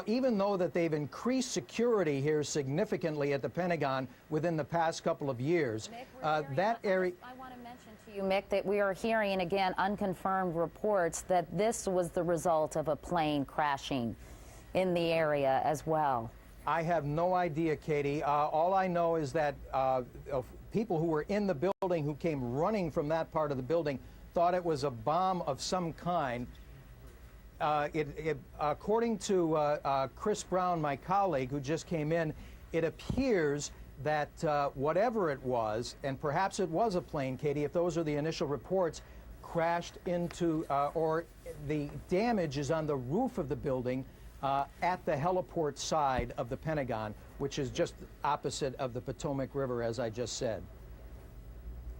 even though that they've increased security here significantly at the Pentagon within the past couple of years. That area... I want to mention to you, Mick, that we are hearing, again, unconfirmed reports that this was the result of a plane crashing in the area as well. I have no idea, Katie. All I know is that people who were in the building who came running from that part of the building thought it was a bomb of some kind. According to Chris Brown, my colleague who just came in, it appears that whatever it was, and perhaps it was a plane, Katie, if those are the initial reports, crashed into, or the damage is on the roof of the building at the heliport side of the Pentagon, which is just opposite of the Potomac River, as I just said.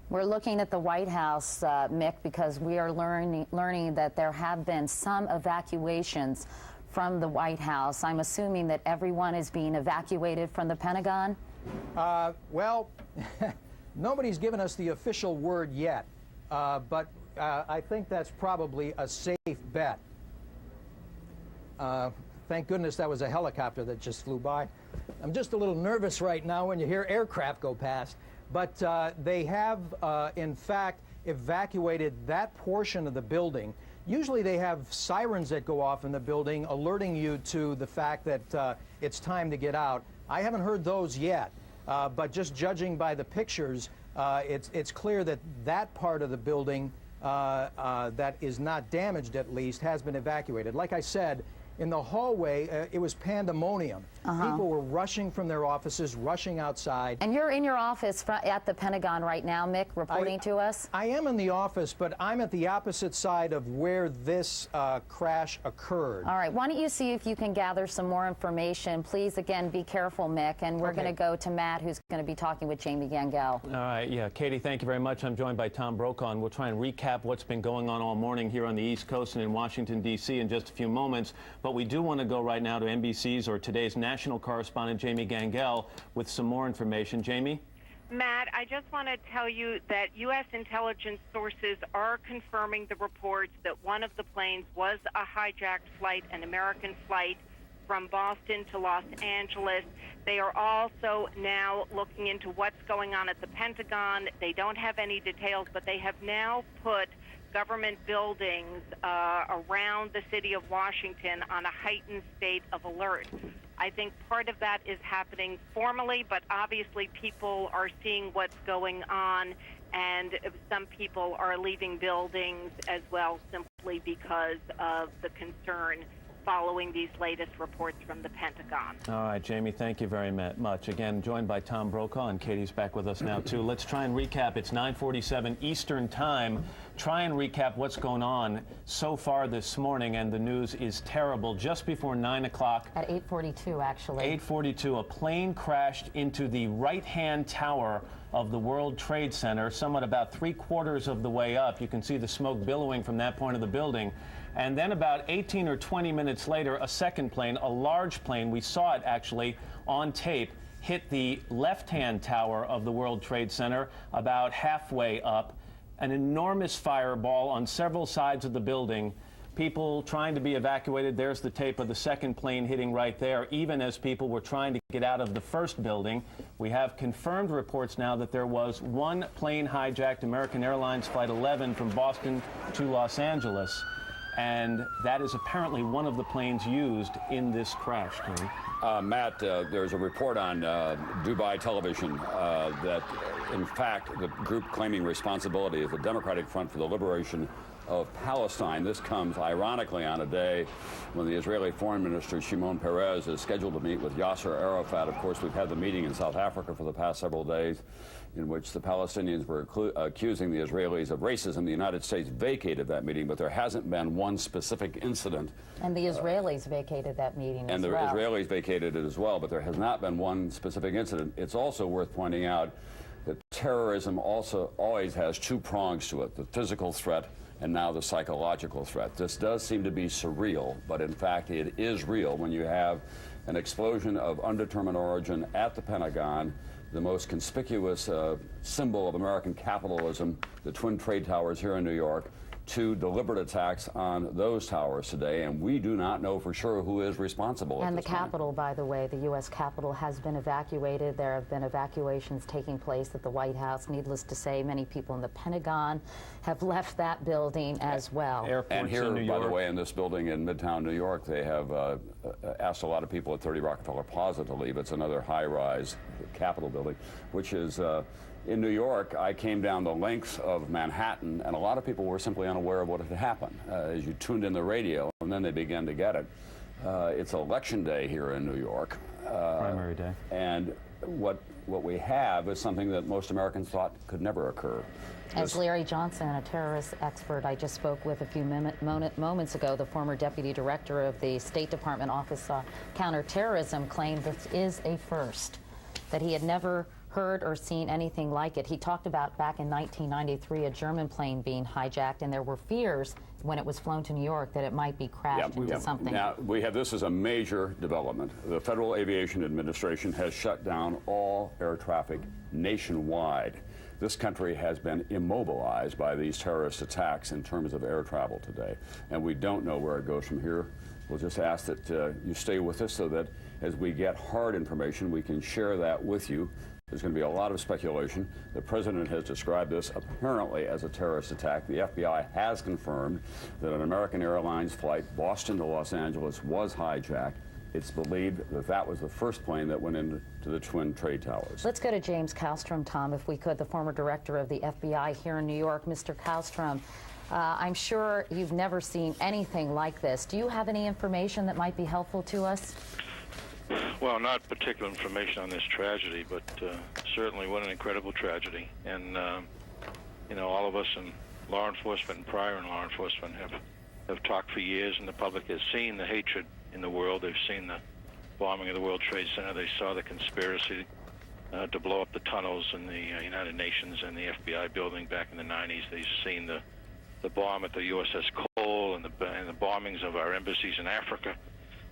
We're looking at the White House, Mick, because we are learning that there have been some evacuations from the White House. I'm assuming that everyone is being evacuated from the Pentagon? Well, nobody's given us the official word yet, but I think that's probably a safe bet. Thank goodness that was a helicopter that just flew by. I'm just a little nervous right now when you hear aircraft go past. But they have, in fact, evacuated that portion of the building. Usually they have sirens that go off in the building alerting you to the fact that it's time to get out. I haven't heard those yet, but just judging by the pictures, it's clear that that part of the building that is not damaged, at least, has been evacuated. Like I said, in the hallway, it was pandemonium. People were rushing from their offices, rushing outside. And you're in your office at the Pentagon right now, Mick, reporting to us? I am in the office, but I'm at the opposite side of where this crash occurred. All right. Why don't you see if you can gather some more information. Please, again, be careful, Mick. And we're going to go to Matt, who's going to be talking with Jamie Gangel. All right. Yeah. Katie, thank you very much. I'm joined by Tom Brokaw, and we'll try and recap what's been going on all morning here on the East Coast and in Washington, D.C. in just a few moments. But we do want to go right now to NBC's or today's national correspondent, Jamie Gangel, with some more information. Jamie? Matt, I just want to tell you that U.S. intelligence sources are confirming the reports that one of the planes was a hijacked flight, an American flight from Boston to Los Angeles. They are also now looking into what's going on at the Pentagon. They don't have any details, but they have now put government buildings around the city of Washington on a heightened state of alert. I think part of that is happening formally, but obviously people are seeing what's going on, and some people are leaving buildings as well simply because of the concern following these latest reports from the Pentagon. All right, Jamie, thank you very much. Again, joined by Tom Brokaw, and Katie's back with us now, too. Let's try and recap. It's 9:47 Eastern Time. Try and recap what's going on so far this morning, and the news is terrible. Just before 9 o'clock. At 8:42, actually. 8:42, a plane crashed into the right-hand tower of the World Trade Center, somewhat about 3/4 of the way up. You can see the smoke billowing from that point of the building. And then about 18 or 20 minutes later, a second plane, a large plane, we saw it actually on tape, hit the left-hand tower of the World Trade Center about halfway up. An enormous fireball on several sides of the building. People trying to be evacuated. There's the tape of the second plane hitting right there, even as people were trying to get out of the first building. We have confirmed reports now that there was one plane hijacked, American Airlines Flight 11 from Boston to Los Angeles. And that is apparently one of the planes used in this crash, Tony. Matt, there's a report on Dubai television that, in fact, the group claiming responsibility is the Democratic Front for the Liberation of Palestine. This comes, ironically, on a day when the Israeli Foreign Minister, Shimon Peres, is scheduled to meet with Yasser Arafat. Of course, we've had the meeting in South Africa for the past several days, in which the Palestinians were accusing the Israelis of racism. The United States vacated that meeting, but there hasn't been one specific incident. And the Israelis vacated that meeting as well. And the Israelis vacated it as well, but there has not been one specific incident. It's also worth pointing out that terrorism also always has two prongs to it, the physical threat and now the psychological threat. This does seem to be surreal, but in fact it is real when you have an explosion of undetermined origin at the Pentagon, the most conspicuous symbol of American capitalism, the Twin Trade Towers here in New York, two deliberate attacks on those towers today, and we do not know for sure who is responsible. And the Capitol, by the way, the U.S. Capitol has been evacuated. There have been evacuations taking place at the White House. Needless to say, many people in the Pentagon have left that building as well. Airports and here, by the way, in this building in Midtown New York, they have asked a lot of people at 30 Rockefeller Plaza to leave. It's another high-rise Capitol building, which is in New York. I came down the length of Manhattan, and a lot of people were simply unaware of what had happened as you tuned in the radio, and then they began to get it. It's election day here in New York. Primary day. And what we have is something that most Americans thought could never occur. As Larry Johnson, a terrorist expert I just spoke with a few moments ago, the former deputy director of the State Department Office on Counterterrorism, claimed this is a first, that he had never heard or seen anything like it. He talked about back in 1993 a German plane being hijacked, and there were fears when it was flown to New York that it might be crashed into something. Now, we have this as a major development. The Federal Aviation Administration has shut down all air traffic nationwide. This country has been immobilized by these terrorist attacks in terms of air travel today, and we don't know where it goes from here. We'll just ask that you stay with us so that as we get hard information, we can share that with you. There's going to be a lot of speculation. The president has described this apparently as a terrorist attack. The FBI has confirmed that an American Airlines flight, Boston to Los Angeles, was hijacked. It's believed that that was the first plane that went into the Twin Trade Towers. Let's go to James Kallstrom, Tom, if we could, the former director of the FBI here in New York. Mr. Kallstrom, I'm sure you've never seen anything like this. Do you have any information that might be helpful to us? Well, not particular information on this tragedy, but certainly what an incredible tragedy. And, you know, all of us in law enforcement and prior in law enforcement have talked for years, and the public has seen the hatred in the world. They've seen the bombing of the World Trade Center. They saw the conspiracy to blow up the tunnels in the United Nations and the FBI building back in the 90s. They've seen the bomb at the USS Cole and the bombings of our embassies in Africa.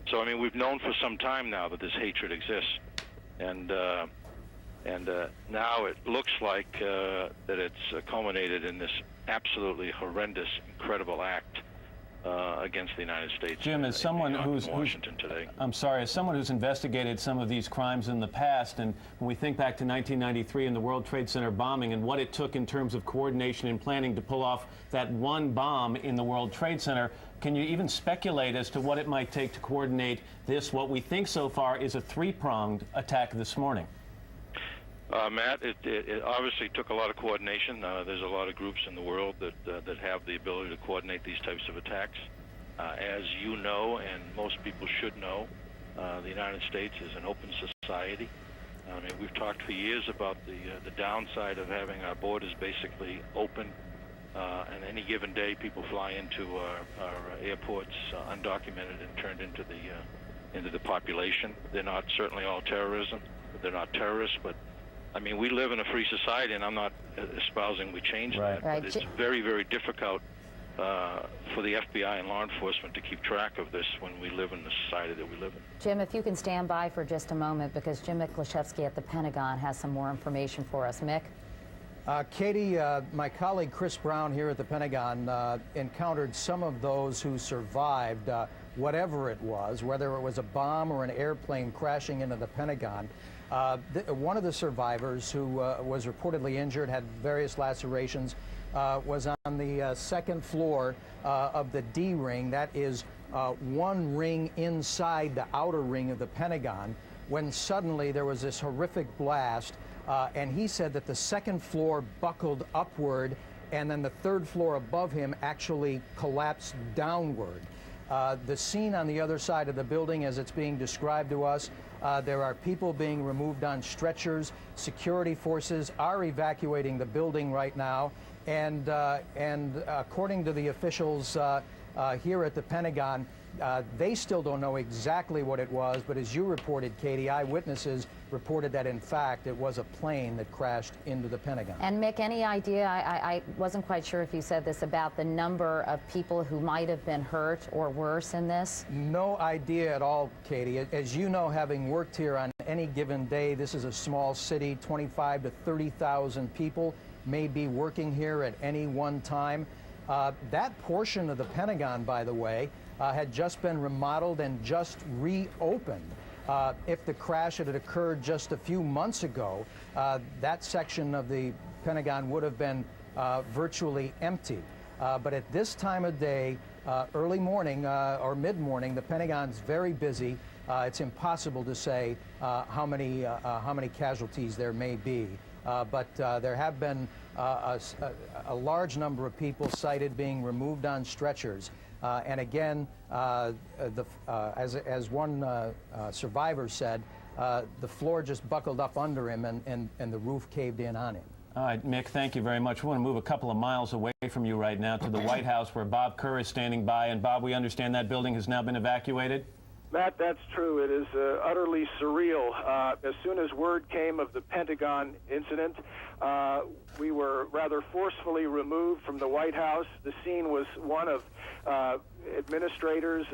So, I mean, we've known for some time now that this hatred exists. And And now it looks like that it's culminated in this absolutely horrendous, incredible act against the United States. Jim, as someone who's Washington today. I'm sorry, as someone who's investigated some of these crimes in the past, and when we think back to 1993 and the World Trade Center bombing and what it took in terms of coordination and planning to pull off that one bomb in the World Trade Center, can you even speculate as to what it might take to coordinate this, what we think so far is a three-pronged attack this morning? Matt, it obviously took a lot of coordination. There's a lot of groups in the world that have the ability to coordinate these types of attacks. As you know, and most people should know, the United States is an open society. I mean, we've talked for years about the downside of having our borders basically open, and any given day people fly into our airports undocumented and turned into the population. They're not certainly all terrorism. They're not terrorists, but I mean, we live in a free society, and I'm not espousing we change that, but it's very, very difficult for the FBI and law enforcement to keep track of this when we live in the society that we live in. Jim, if you can stand by for just a moment, because Jim Miklashevsky at the Pentagon has some more information for us. Mick? Katie, my colleague Chris Brown here at the Pentagon encountered some of those who survived, whatever it was, whether it was a bomb or an airplane crashing into the Pentagon. One of the survivors who was reportedly injured, had various lacerations, was on the second floor of the D ring. That is one ring inside the outer ring of the Pentagon, when suddenly there was this horrific blast, and he said that the second floor buckled upward, and then the third floor above him actually collapsed downward. The scene on the other side of the building, as it's being described to us, there are people being removed on stretchers. Security forces are evacuating the building right now, and according to the officials here at the Pentagon, they still don't know exactly what it was, but as you reported, Katie, eyewitnesses reported that, in fact, it was a plane that crashed into the Pentagon. And Mick, any idea, I wasn't quite sure if you said this, about the number of people who might have been hurt or worse in this? No idea at all, Katie. As you know, having worked here on any given day, this is a small city, 25 to 30,000 people may be working here at any one time. That portion of the Pentagon, by the way, had just been remodeled and just reopened. If the crash had occurred just a few months ago, that section of the Pentagon would have been virtually empty. But at this time of day, early morning or mid-morning, the Pentagon's very busy. It's impossible to say how many casualties there may be. But there have been a large number of people cited being removed on stretchers. And again, as one survivor said, the floor just buckled up under him, and the roof caved in on him. All right, Mick, thank you very much. We want to move a couple of miles away from you right now to the White House, where Bob Kerr is standing by. And Bob, we understand that building has now been evacuated? Matt, that's true. It is utterly surreal. As soon as word came of the Pentagon incident, we were rather forcefully removed from the White House. The scene was one of administrators,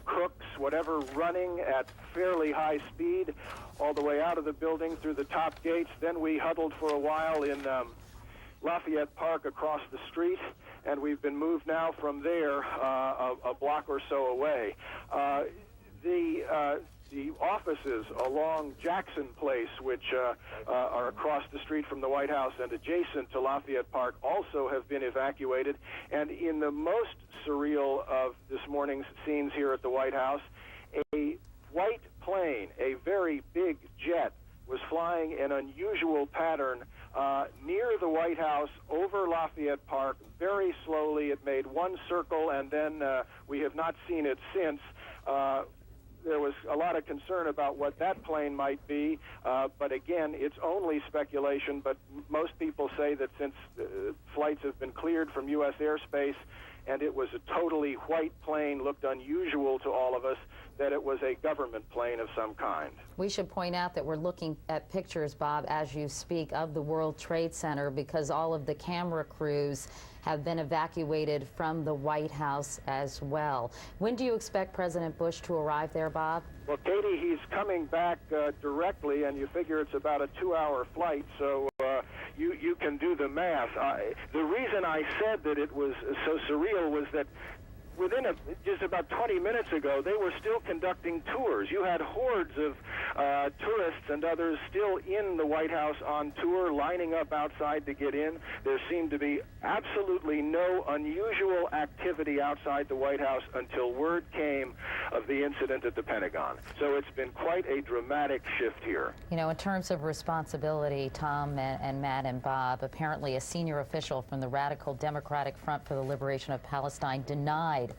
crooks, whatever, running at fairly high speed all the way out of the building through the top gates. Then we huddled for a while in Lafayette Park across the street, and we've been moved now from there a block or so away. The offices along Jackson Place, which are across the street from the White House and adjacent to Lafayette Park, also have been evacuated. And in the most surreal of this morning's scenes here at the White House, a white plane, a very big jet, was flying an unusual pattern near the White House over Lafayette Park very slowly. It made one circle, and then we have not seen it since. There was a lot of concern about what that plane might be, but again, it's only speculation, but most people say that since flights have been cleared from U.S. airspace and it was a totally white plane, looked unusual to all of us, that it was a government plane of some kind. We should point out that we're looking at pictures, Bob, as you speak, of the World Trade Center because all of the camera crews have been evacuated from the White House as well. When do you expect President Bush to arrive there, Bob? Well, Katie, he's coming back directly, and you figure it's about a 2-hour flight, so you can do the math. The reason I said that it was so surreal was that within just about 20 minutes ago, they were still conducting tours. You had hordes of tourists and others still in the White House on tour, lining up outside to get in. There seemed to be absolutely no unusual activity outside the White House until word came of the incident at the Pentagon. So it's been quite a dramatic shift here. You know, in terms of responsibility, Tom and Matt and Bob, apparently a senior official from the Radical Democratic Front for the Liberation of Palestine denied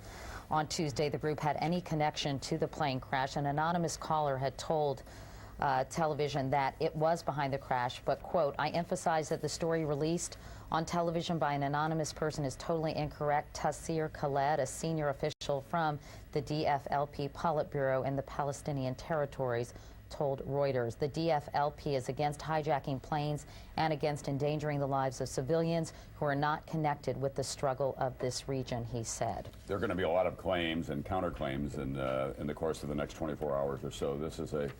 on Tuesday the group had any connection to the plane crash. An anonymous caller had told television that it was behind the crash, but, quote, I emphasize that the story released on television by an anonymous person is totally incorrect. Tassir Khaled, a senior official from the DFLP Politburo in the Palestinian territories, told Reuters. The DFLP is against hijacking planes and against endangering the lives of civilians who are not connected with the struggle of this region, he said. There are going to be a lot of claims and counterclaims in the course of the next 24 hours or so. This is a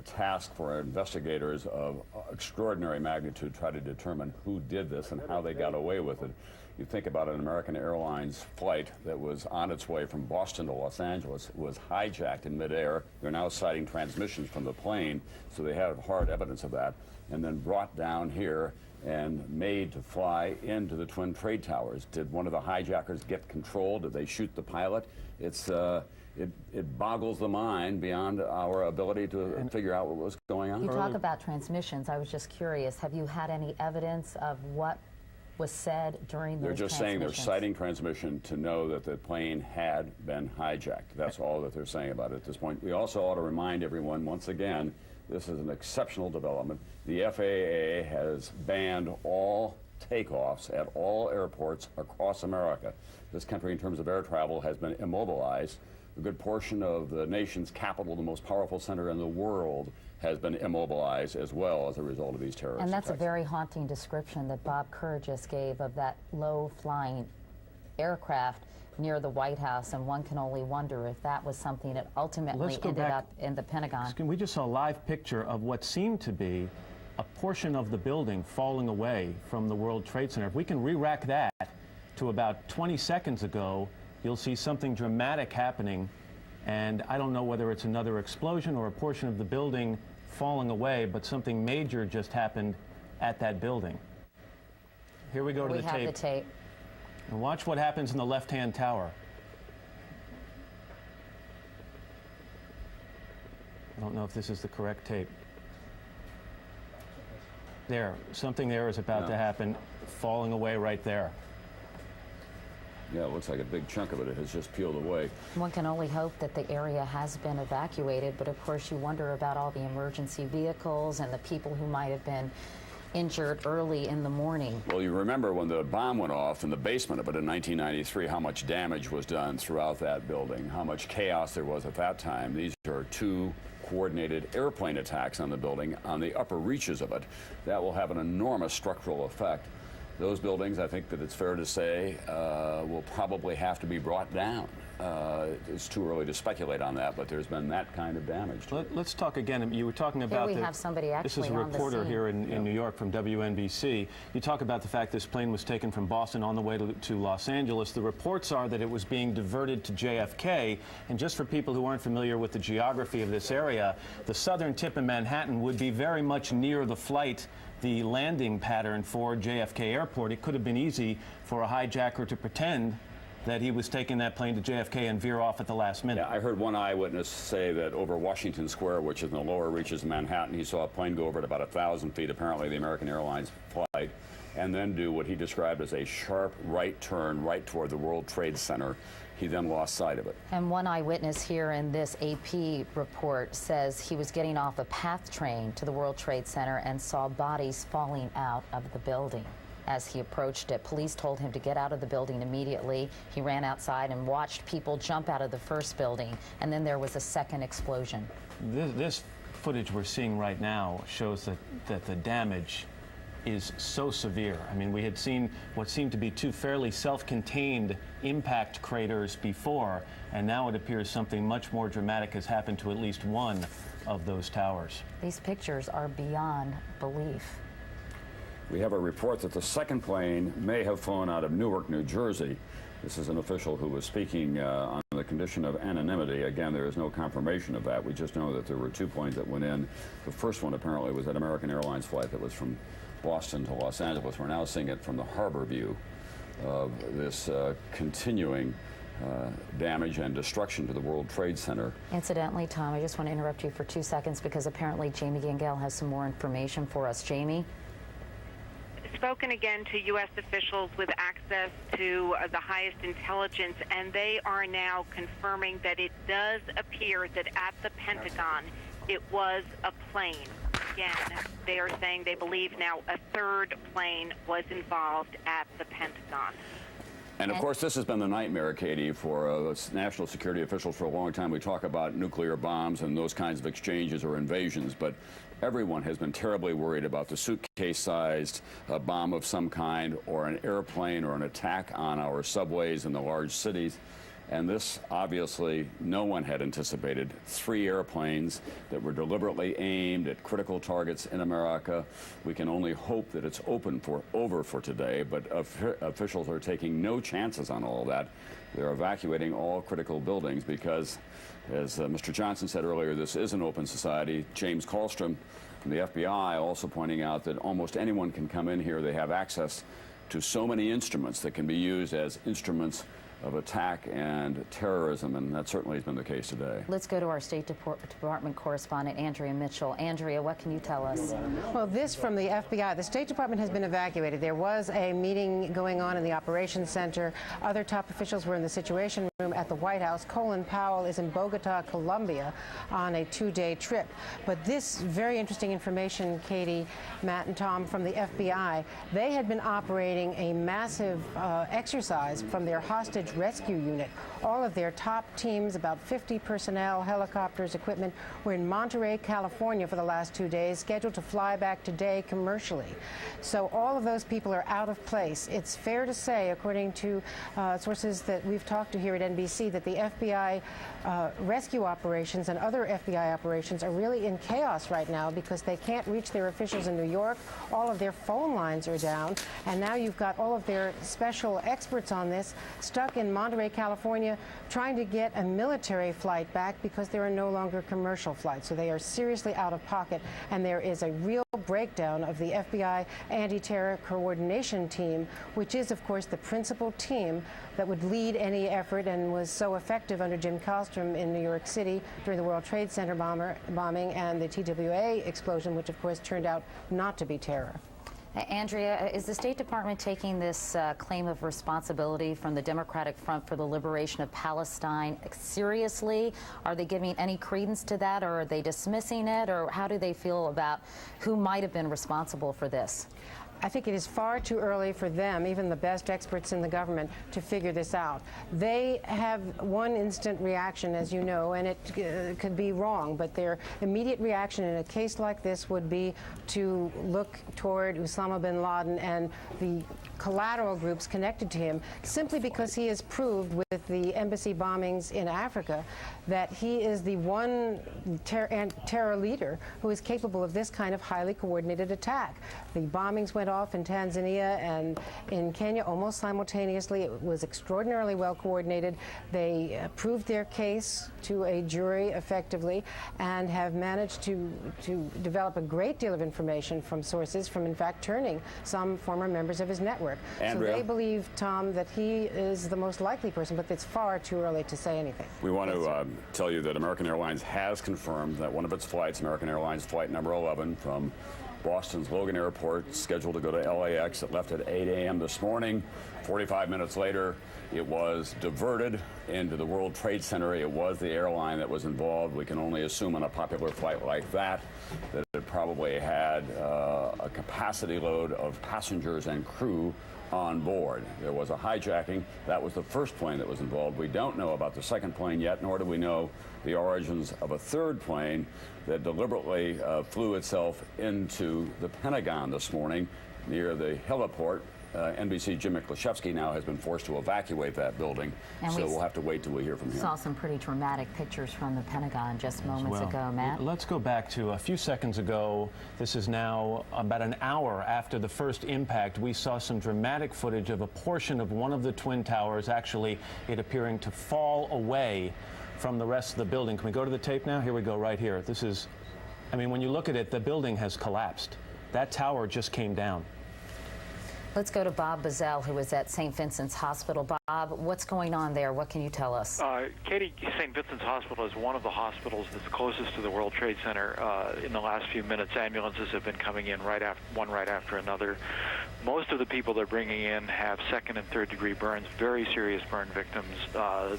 task for investigators of extraordinary magnitude to try to determine who did this and how they got away with it. You think about an American Airlines flight that was on its way from Boston to Los Angeles, was hijacked in midair. They're now citing transmissions from the plane, so they have hard evidence of that, and then brought down here and made to fly into the Twin Trade Towers. Did one of the hijackers get control? Did they shoot the pilot? It boggles the mind beyond our ability to figure out what was going on. You talk about transmissions. I was just curious. Have you had any evidence of what was said during those They're just saying they're citing transmission to know that the plane had been hijacked. That's all that they're saying about it at this point. We also ought to remind everyone, once again, this is an exceptional development. The FAA has banned all takeoffs at all airports across America. This country, in terms of air travel, has been immobilized. A good portion of the nation's capital, the most powerful center in the world, has been immobilized as well as a result of these terrorist And that's attacks. a very haunting description that Bob Kerr just gave of that low-flying aircraft near the White House, and one can only wonder if that was something that ultimately ended up in the Pentagon. We just saw a live picture of what seemed to be a portion of the building falling away from the World Trade Center. If we can re-rack that to about 20 seconds ago, you'll see something dramatic happening, and I don't know whether it's another explosion or a portion of the building falling away, but something major just happened at that building. Here we go to the tape. We have the tape. And watch what happens in the left-hand tower. I don't know if this is the correct tape. There, something there is about to happen, falling away right there. Yeah, it looks like a big chunk of it has just peeled away. One can only hope that the area has been evacuated, but of course you wonder about all the emergency vehicles and the people who might have been injured early in the morning. Well, you remember when the bomb went off in the basement of it in 1993, how much damage was done throughout that building, how much chaos there was at that time. These are two coordinated airplane attacks on the building on the upper reaches of it. That will have an enormous structural effect. Those buildings, I think that it's fair to say, will probably have to be brought down. It's too early to speculate on that, but there's been that kind of damage. Let's talk again. You were talking about Here we have somebody actually this is a reporter here in New York from WNBC. You talk about the fact this plane was taken from Boston on the way to Los Angeles. The reports are that it was being diverted to JFK. And just for people who aren't familiar with the geography of this area, the southern tip of Manhattan would be very much near the flight, the landing pattern for JFK Airport. It could have been easy for a hijacker to pretend that he was taking that plane to JFK and veer off at the last minute. Yeah, I heard one eyewitness say that over Washington Square, which is in the lower reaches of Manhattan, he saw a plane go over at about 1,000 feet, apparently the American Airlines flight, and then do what he described as a sharp right turn right toward the World Trade Center. He then lost sight of it. And one eyewitness here in this AP report says he was getting off a PATH train to the World Trade Center and saw bodies falling out of the building. as he approached it. Police told him to get out of the building immediately. He ran outside and watched people jump out of the first building, and then there was a second explosion. This footage we're seeing right now shows that the damage is so severe. I mean, we had seen what seemed to be two fairly self-contained impact craters before, and now it appears something much more dramatic has happened to at least one of those towers. These pictures are beyond belief. We have a report that the second plane may have flown out of Newark, New Jersey. This is an official who was speaking on the condition of anonymity. Again, there is no confirmation of that. We just know that there were two planes that went in. The first one apparently was an American Airlines flight that was from Boston to Los Angeles. We're now seeing it from the harbor view of this continuing damage and destruction to the World Trade Center. Incidentally, Tom, I just want to interrupt you for 2 seconds because apparently Jamie Gangel has some more information for us. Jamie? Spoken again to U.S. officials with access to the highest intelligence, and they are now confirming that it does appear that at the Pentagon it was a plane. Again, they are saying they believe now a third plane was involved at the Pentagon. And of course, this has been the nightmare, Katie, for national security officials for a long time. We talk about nuclear bombs and those kinds of exchanges or invasions, but everyone has been terribly worried about the suitcase-sized bomb of some kind, or an airplane, or an attack on our subways in the large cities. And this, obviously, no one had anticipated. 3 airplanes that were deliberately aimed at critical targets in America. We can only hope that it's over for today, but officials are taking no chances on all that. They're evacuating all critical buildings because, as Mr. Johnson said earlier, this is an open society. James Kallstrom from the FBI also pointing out that almost anyone can come in here. They have access to so many instruments that can be used as instruments of attack and terrorism, and that certainly has been the case today. Let's go to our State Department correspondent, Andrea Mitchell. Andrea, what can you tell us? Well, this from the FBI. The State Department has been evacuated. There was a meeting going on in the Operations Center. Other top officials were in the Situation Room at the White House. Colin Powell is in Bogota, Colombia, on a 2-day trip. But this very interesting information, Katie, Matt, and Tom, from the FBI, they had been operating a massive exercise from their hostage rescue unit. All of their top teams, about 50 personnel, helicopters, equipment, were in Monterey, California for the last 2 days, scheduled to fly back today commercially. So all of those people are out of place. It's fair to say, according to sources that we've talked to here at NBC, that the FBI rescue operations and other FBI operations are really in chaos right now because they can't reach their officials in New York. All of their phone lines are down, and now you've got all of their special experts on this stuck in Monterey, California, trying to get a military flight back because there are no longer commercial flights. So they are seriously out of pocket, and there is a real breakdown of the FBI anti-terror coordination team, which is, of course, the principal team that would lead any effort and was so effective under Jim Kallstrom in New York City during the World Trade Center bombing and the TWA explosion, which, of course, turned out not to be terror. Andrea, is the State Department taking this claim of responsibility from the Democratic Front for the Liberation of Palestine seriously? Are they giving any credence to that, or are they dismissing it, or how do they feel about who might have been responsible for this? I think it is far too early for them, even the best experts in the government, to figure this out. They have one instant reaction, as you know, and it could be wrong, but their immediate reaction in a case like this would be to look toward Osama bin Laden and the collateral groups connected to him, simply because he has proved with the embassy bombings in Africa that he is the one terror leader who is capable of this kind of highly coordinated attack. The bombings went off in Tanzania and in Kenya almost simultaneously. It was extraordinarily well coordinated. They proved their case to a jury effectively and have managed to develop a great deal of information from sources, from in fact turning some former members of his network. Andrea? So they believe, Tom, that he is the most likely person, but it's far too early to say anything. We want to tell you that American Airlines has confirmed that one of its flights, American Airlines flight number 11 from Boston's Logan Airport, scheduled to go to LAX. It left at 8 a.m. this morning. 45 minutes later, it was diverted into the World Trade Center. It was the airline that was involved. We can only assume on a popular flight like that it probably had a capacity load of passengers and crew on board. There was a hijacking. That was the first plane that was involved. We don't know about the second plane yet, nor do we know the origins of a third plane that deliberately flew itself into the Pentagon this morning near the heliport. NBC Jim Miklashevsky now has been forced to evacuate that building, and so we'll have to wait till we hear from him. Saw some pretty dramatic pictures from the Pentagon just moments ago, Matt. Let's go back to a few seconds ago. This is now about an hour after the first impact. We saw some dramatic footage of a portion of one of the Twin Towers, actually it appearing to fall away from the rest of the building. Can we go to the tape now? Here we go, right here. This is, I mean, when you look at it, the building has collapsed. That tower just came down. Let's go to Bob Bazell, who is at St. Vincent's Hospital. Bob, what's going on there? What can you tell us? Katie, St. Vincent's Hospital is one of the hospitals that's closest to the World Trade Center. In the last few minutes, ambulances have been coming in one right after another. Most of the people they're bringing in have second and third degree burns, very serious burn victims.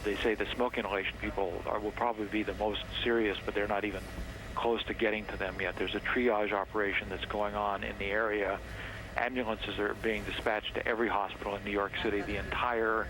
They say the smoke inhalation people will probably be the most serious, but they're not even close to getting to them yet. There's a triage operation that's going on in the area. Ambulances are being dispatched to every hospital in New York City. The entire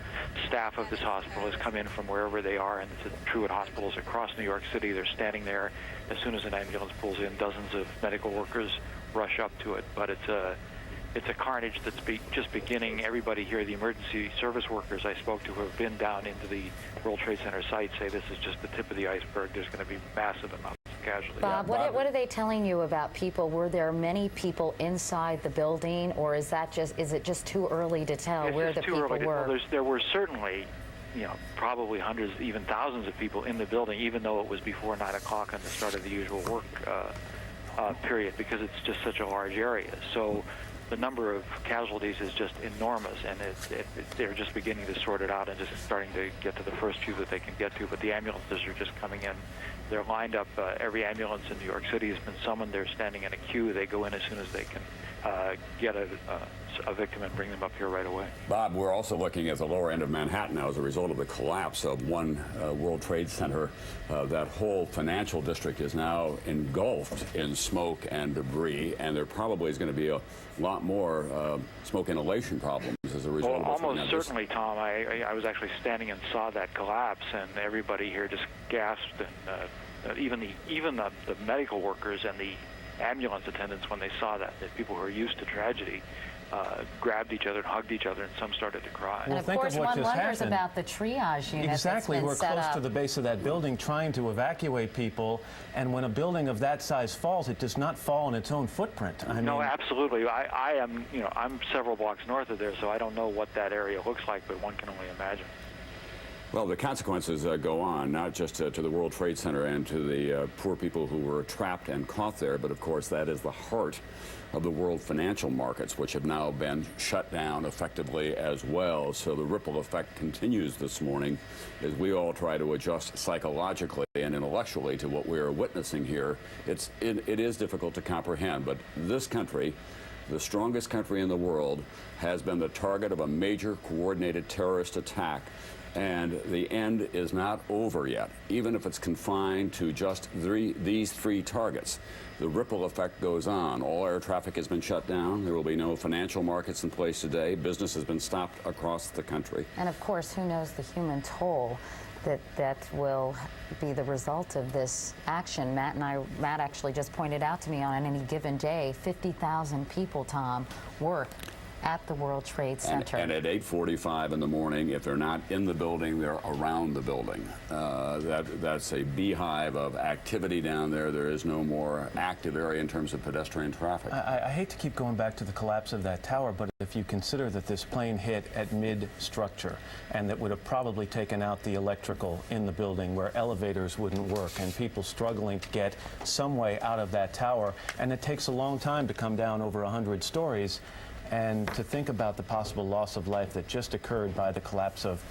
staff of this hospital has come in from wherever they are, and it's true at hospitals across New York City. They're standing there. As soon as an ambulance pulls in, dozens of medical workers rush up to it. But it's a carnage that's just beginning. Everybody here, the emergency service workers I spoke to who have been down into the World Trade Center site, say this is just the tip of the iceberg. There's going to be massive amounts of casualties. Bob, what are they telling you about people? Were there many people inside the building, or is it just too early to tell where the people were? There were certainly, probably hundreds, even thousands of people in the building, even though it was before 9 o'clock on the start of the usual work period, because it's just such a large area. So the number of casualties is just enormous, and they're just beginning to sort it out and just starting to get to the first few that they can get to. But the ambulances are just coming in. They're lined up. Every ambulance in New York City has been summoned. They're standing in a queue. They go in as soon as they can get a victim and bring them up here right away. Bob, we're also looking at the lower end of Manhattan now as a result of the collapse of one World Trade Center. That whole financial district is now engulfed in smoke and debris, and there probably is going to be a lot more smoke inhalation problems as a result of what's almost certainly, Tom. I was actually standing and saw that collapse, and everybody here just gasped, and even the medical workers and the ambulance attendants, when they saw that people who are used to tragedy, grabbed each other and hugged each other, and some started to cry. And of course, one wonders about the triage unit. Exactly, we're close to the base of that building trying to evacuate people, and when a building of that size falls, it does not fall on its own footprint. No, absolutely. I am, I'm several blocks north of there, so I don't know what that area looks like, but one can only imagine. Well, the consequences go on, not just to the World Trade Center and to the poor people who were trapped and caught there, but of course that is the heart of the world financial markets, which have now been shut down effectively as well. So the ripple effect continues this morning as we all try to adjust psychologically and intellectually to what we are witnessing here. It is difficult to comprehend, but this country, the strongest country in the world, has been the target of a major coordinated terrorist attack. And the end is not over yet, even if it's confined to just these three targets. The ripple effect goes on. All air traffic has been shut down. There will be no financial markets in place today. Business has been stopped across the country. And of course, who knows the human toll that will be the result of this action. Matt actually just pointed out to me on any given day, 50,000 people, Tom, work at the World Trade Center. And at 8:45 in the morning, if they're not in the building, they're around the building. That's a beehive of activity down there. There is no more active area in terms of pedestrian traffic. I hate to keep going back to the collapse of that tower, but if you consider that this plane hit at mid-structure and that would have probably taken out the electrical in the building where elevators wouldn't work and people struggling to get some way out of that tower, and it takes a long time to come down over 100 stories, and to think about the possible loss of life that just occurred by the collapse of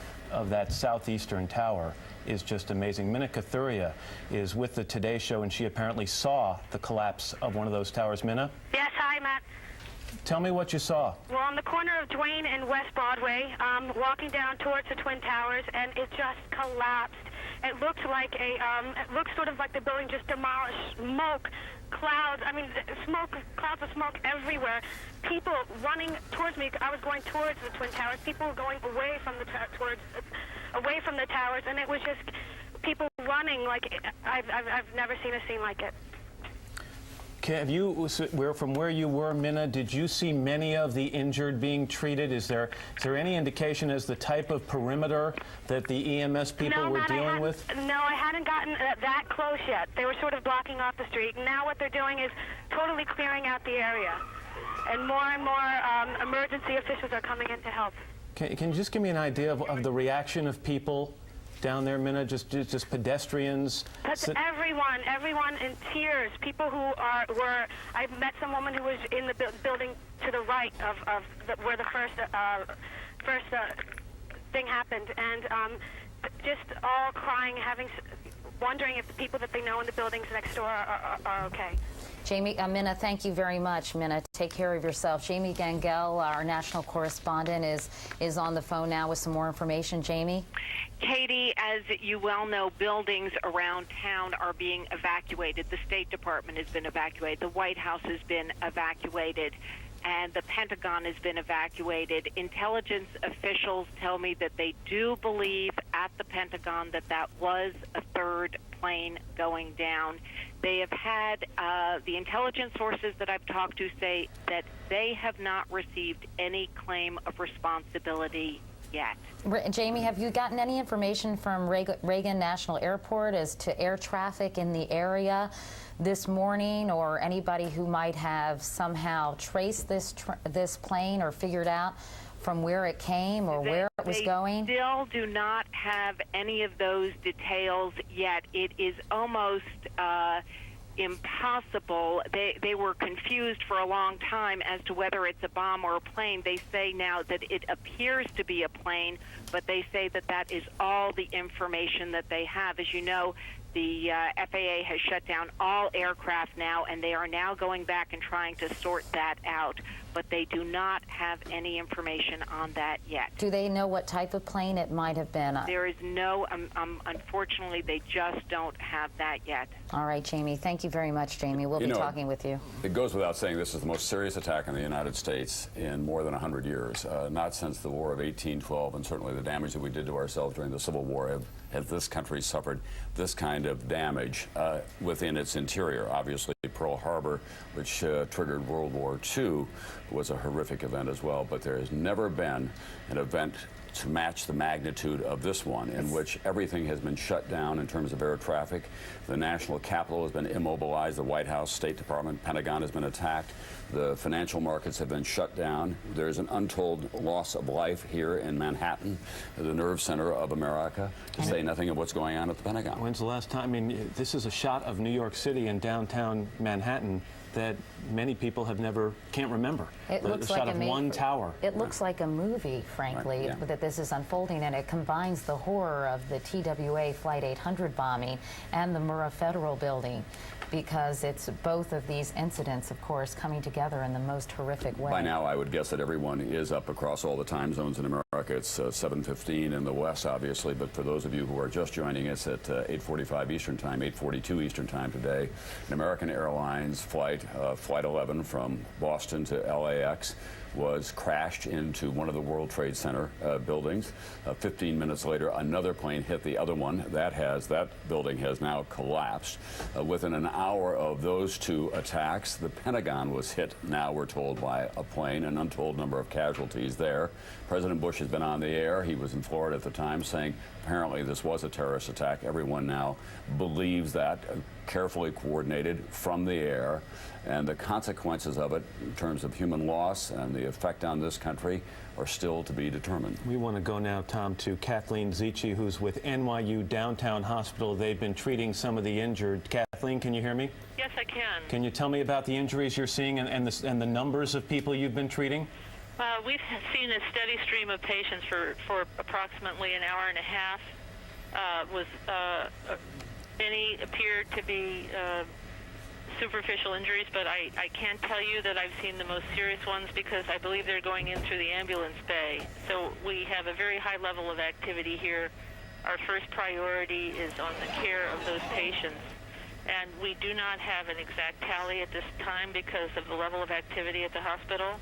that southeastern tower is just amazing. Minna Kathuria is with the Today Show, and she apparently saw the collapse of one of those towers. Minna? Yes, hi, Matt. Tell me what you saw. Well, on the corner of Duane and West Broadway, walking down towards the Twin Towers, and it just collapsed. It looked like it looked sort of like the building just demolished. Smoke, clouds. I mean, clouds of smoke everywhere. People running towards me. I was going towards the Twin Towers. People were going away from the away from the towers, and it was just people running like I've never seen a scene like it. Have you, from where you were, Minna, did you see many of the injured being treated? Is there any indication as the type of perimeter that the EMS people were dealing with? No, I hadn't gotten that close yet. They were sort of blocking off the street. Now what they're doing is totally clearing out the area. And more emergency officials are coming in to help. Can you just give me an idea of the reaction of people down there, Minna? Just pedestrians? That's everyone in tears. People who were. I met some woman who was in the building to the right of where the first thing happened, and just all crying, wondering if the people that they know in the buildings next door are okay. Jamie, Minna, thank you very much. Minna, take care of yourself. Jamie Gangel, our national correspondent, is on the phone now with some more information. Jamie? Katie, as you well know, buildings around town are being evacuated. The State Department has been evacuated. The White House has been evacuated. And the Pentagon has been evacuated. Intelligence officials tell me that they do believe at the Pentagon that was a third plane going down. They have had, the intelligence sources that I've talked to say that they have not received any claim of responsibility yet. Jamie, have you gotten any information from Reagan National Airport as to air traffic in the area this morning, or anybody who might have somehow traced this plane or figured out from where it came or where it was going? They still do not have any of those details yet. It is almost impossible. They were confused for a long time as to whether it's a bomb or a plane. They say now that it appears to be a plane, but they say that is all the information that they have. As you know, the FAA has shut down all aircraft now, and they are now going back and trying to sort that out. But they do not have any information on that yet. Do they know what type of plane it might have been? There is no, unfortunately, they just don't have that yet. All right, Jamie. Thank you very much, Jamie. We'll be talking with you. It goes without saying this is the most serious attack in the United States in more than 100 years. Not since the War of 1812, and certainly the damage that we did to ourselves during the Civil War has this country suffered this kind of damage within its interior. Obviously, Pearl Harbor, which triggered World War II, was a horrific event as well, but there has never been an event to match the magnitude of this one, in which everything has been shut down in terms of air traffic. The national capital has been immobilized. The White House, State Department, Pentagon has been attacked. The financial markets have been shut down. There's an untold loss of life here in Manhattan, the nerve center of America, to say nothing of what's going on at the Pentagon. When's the last time? I mean, this is a shot of New York City and downtown Manhattan that many people can't remember. It looks like a one tower. It looks like a movie, frankly, that this is unfolding, and it combines the horror of the TWA Flight 800 bombing and the Murrah Federal Building, because it's both of these incidents, of course, coming together in the most horrific way. By now, I would guess that everyone is up across all the time zones in America. It's 7:15 in the West, obviously, but for those of you who are just joining us at 8:45 Eastern Time, 8:42 Eastern Time today, an American Airlines flight, Flight 11 from Boston to LAX, was crashed into one of the World Trade Center buildings. 15 minutes later, another plane hit the other one. That building has now collapsed. Within an hour of those two attacks, the Pentagon was hit, now we're told, by a plane, an untold number of casualties there. President Bush has been on the air. He was in Florida at the time, saying apparently this was a terrorist attack. Everyone now believes that, carefully coordinated from the air, and the consequences of it in terms of human loss and the effect on this country are still to be determined. We want to go now, Tom, to Kathleen Zichi, who's with NYU Downtown Hospital. They've been treating some of the injured. Kathleen, can you hear me? Yes, I can. Can you tell me about the injuries you're seeing and the numbers of people you've been treating? We've seen a steady stream of patients for approximately an hour and a half. Many appeared to be superficial injuries, but I can't tell you that I've seen the most serious ones because I believe they're going in through the ambulance bay. So we have a very high level of activity here Our first priority is on the care of those patients. And we do not have an exact tally at this time because of the level of activity at the hospital.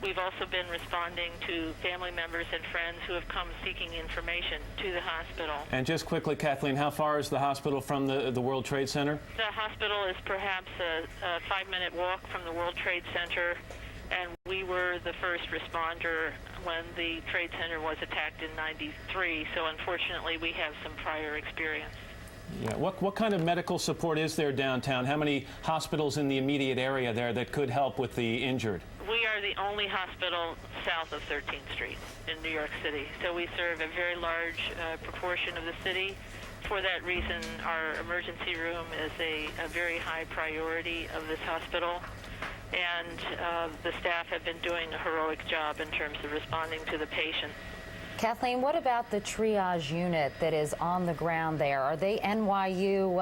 We've also been responding to family members and friends who have come seeking information to the hospital. And just quickly, Kathleen, how far is the hospital from the World Trade Center? The hospital is perhaps a 5-minute walk from the World Trade Center, and we were the first responder when the Trade Center was attacked in '93, so unfortunately we have some prior experience. Yeah. What kind of medical support is there downtown? How many hospitals in the immediate area there that could help with the injured? We are the only hospital south of 13th Street in New York City, so we serve a very large proportion of the city. For that reason, our emergency room is a very high priority of this hospital, and the staff have been doing a heroic job in terms of responding to the patients. Kathleen, what about the triage unit that is on the ground there? Are they NYU,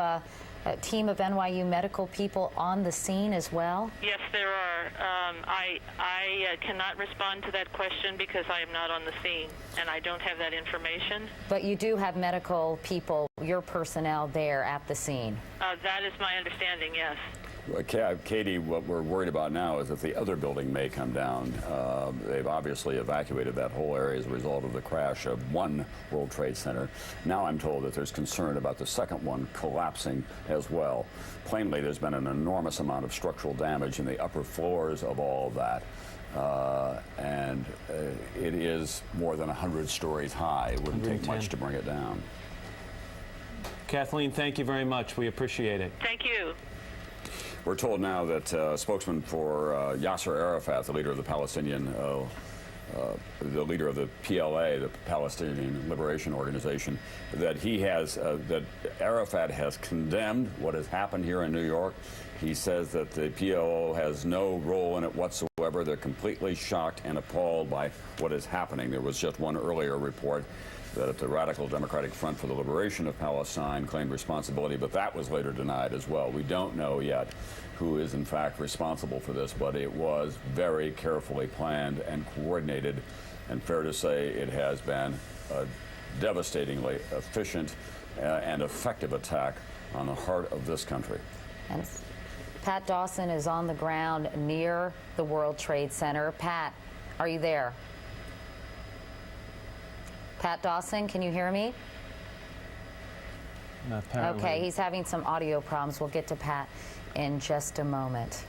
a team of NYU medical people on the scene as well? Yes, there are. I cannot respond to that question because I am not on the scene, and I don't have that information. But you do have medical people, your personnel there at the scene? That is my understanding, yes. Katie, what we're worried about now is that the other building may come down. They've obviously evacuated that whole area as a result of the crash of one World Trade Center. Now I'm told that there's concern about the second one collapsing as well. Plainly, there's been an enormous amount of structural damage in the upper floors of all of that. And it is more than 100 stories high. It wouldn't take much to bring it down. Kathleen, thank you very much. We appreciate it. Thank you. We're told now that a spokesman for Yasser Arafat, the leader of the Palestinian, the leader of the PLA, the Palestinian Liberation Organization, that he has, that Arafat has condemned what has happened here in New York. He says that the PLO has no role in it whatsoever. They're completely shocked and appalled by what is happening. There was just one earlier report that the Radical Democratic Front for the Liberation of Palestine claimed responsibility, but that was later denied as well. We don't know yet who is in fact responsible for this, but it was very carefully planned and coordinated, and fair to say it has been a devastatingly efficient and effective attack on the heart of this country. And Pat Dawson is on the ground near the World Trade Center. Pat, are you there? Pat Dawson, can you hear me? Apparently. Okay, he's having some audio problems. We'll get to Pat in just a moment.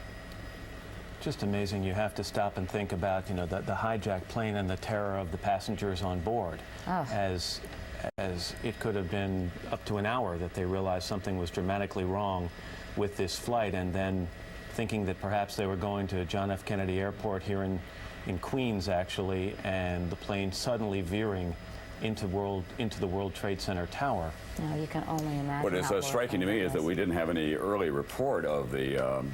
Just amazing. You have to stop and think about, the hijacked plane and the terror of the passengers on board. As it could have been up to an hour that they realized something was dramatically wrong with this flight, and then thinking that perhaps they were going to John F. Kennedy Airport here in Queens, actually, and the plane suddenly veering into the World Trade Center tower. No, you can only imagine. What is striking to me is that we didn't have any early report of the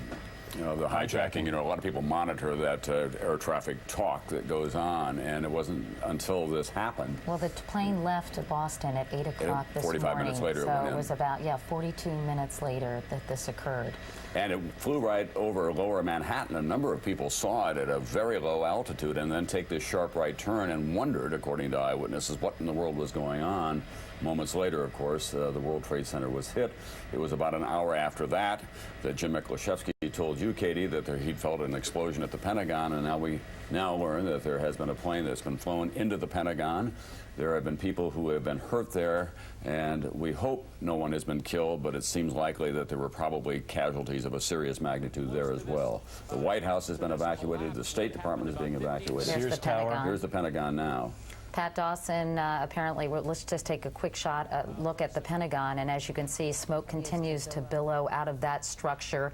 the hijacking. A lot of people monitor that air traffic talk that goes on, and it wasn't until this happened. Well, the plane left Boston at 8 o'clock this 45 morning. minutes later. So it was about, 42 minutes later that this occurred. And it flew right over lower Manhattan. A number of people saw it at a very low altitude and then take this sharp right turn and wondered, according to eyewitnesses, what in the world was going on. Moments later, of course, the World Trade Center was hit. It was about an hour after that Jim Miklashevsky told you, Katie, that he'd felt an explosion at the Pentagon, and now we learn that there has been a plane that's been flown into the Pentagon. There have been people who have been hurt there, and we hope no one has been killed, but it seems likely that there were probably casualties of a serious magnitude there as well. The White House has been evacuated. The State Department is being evacuated. Here's the Pentagon. Here's the Pentagon now. Pat Dawson, apparently, let's just take a quick look at the Pentagon, and as you can see, smoke continues to billow out of that structure.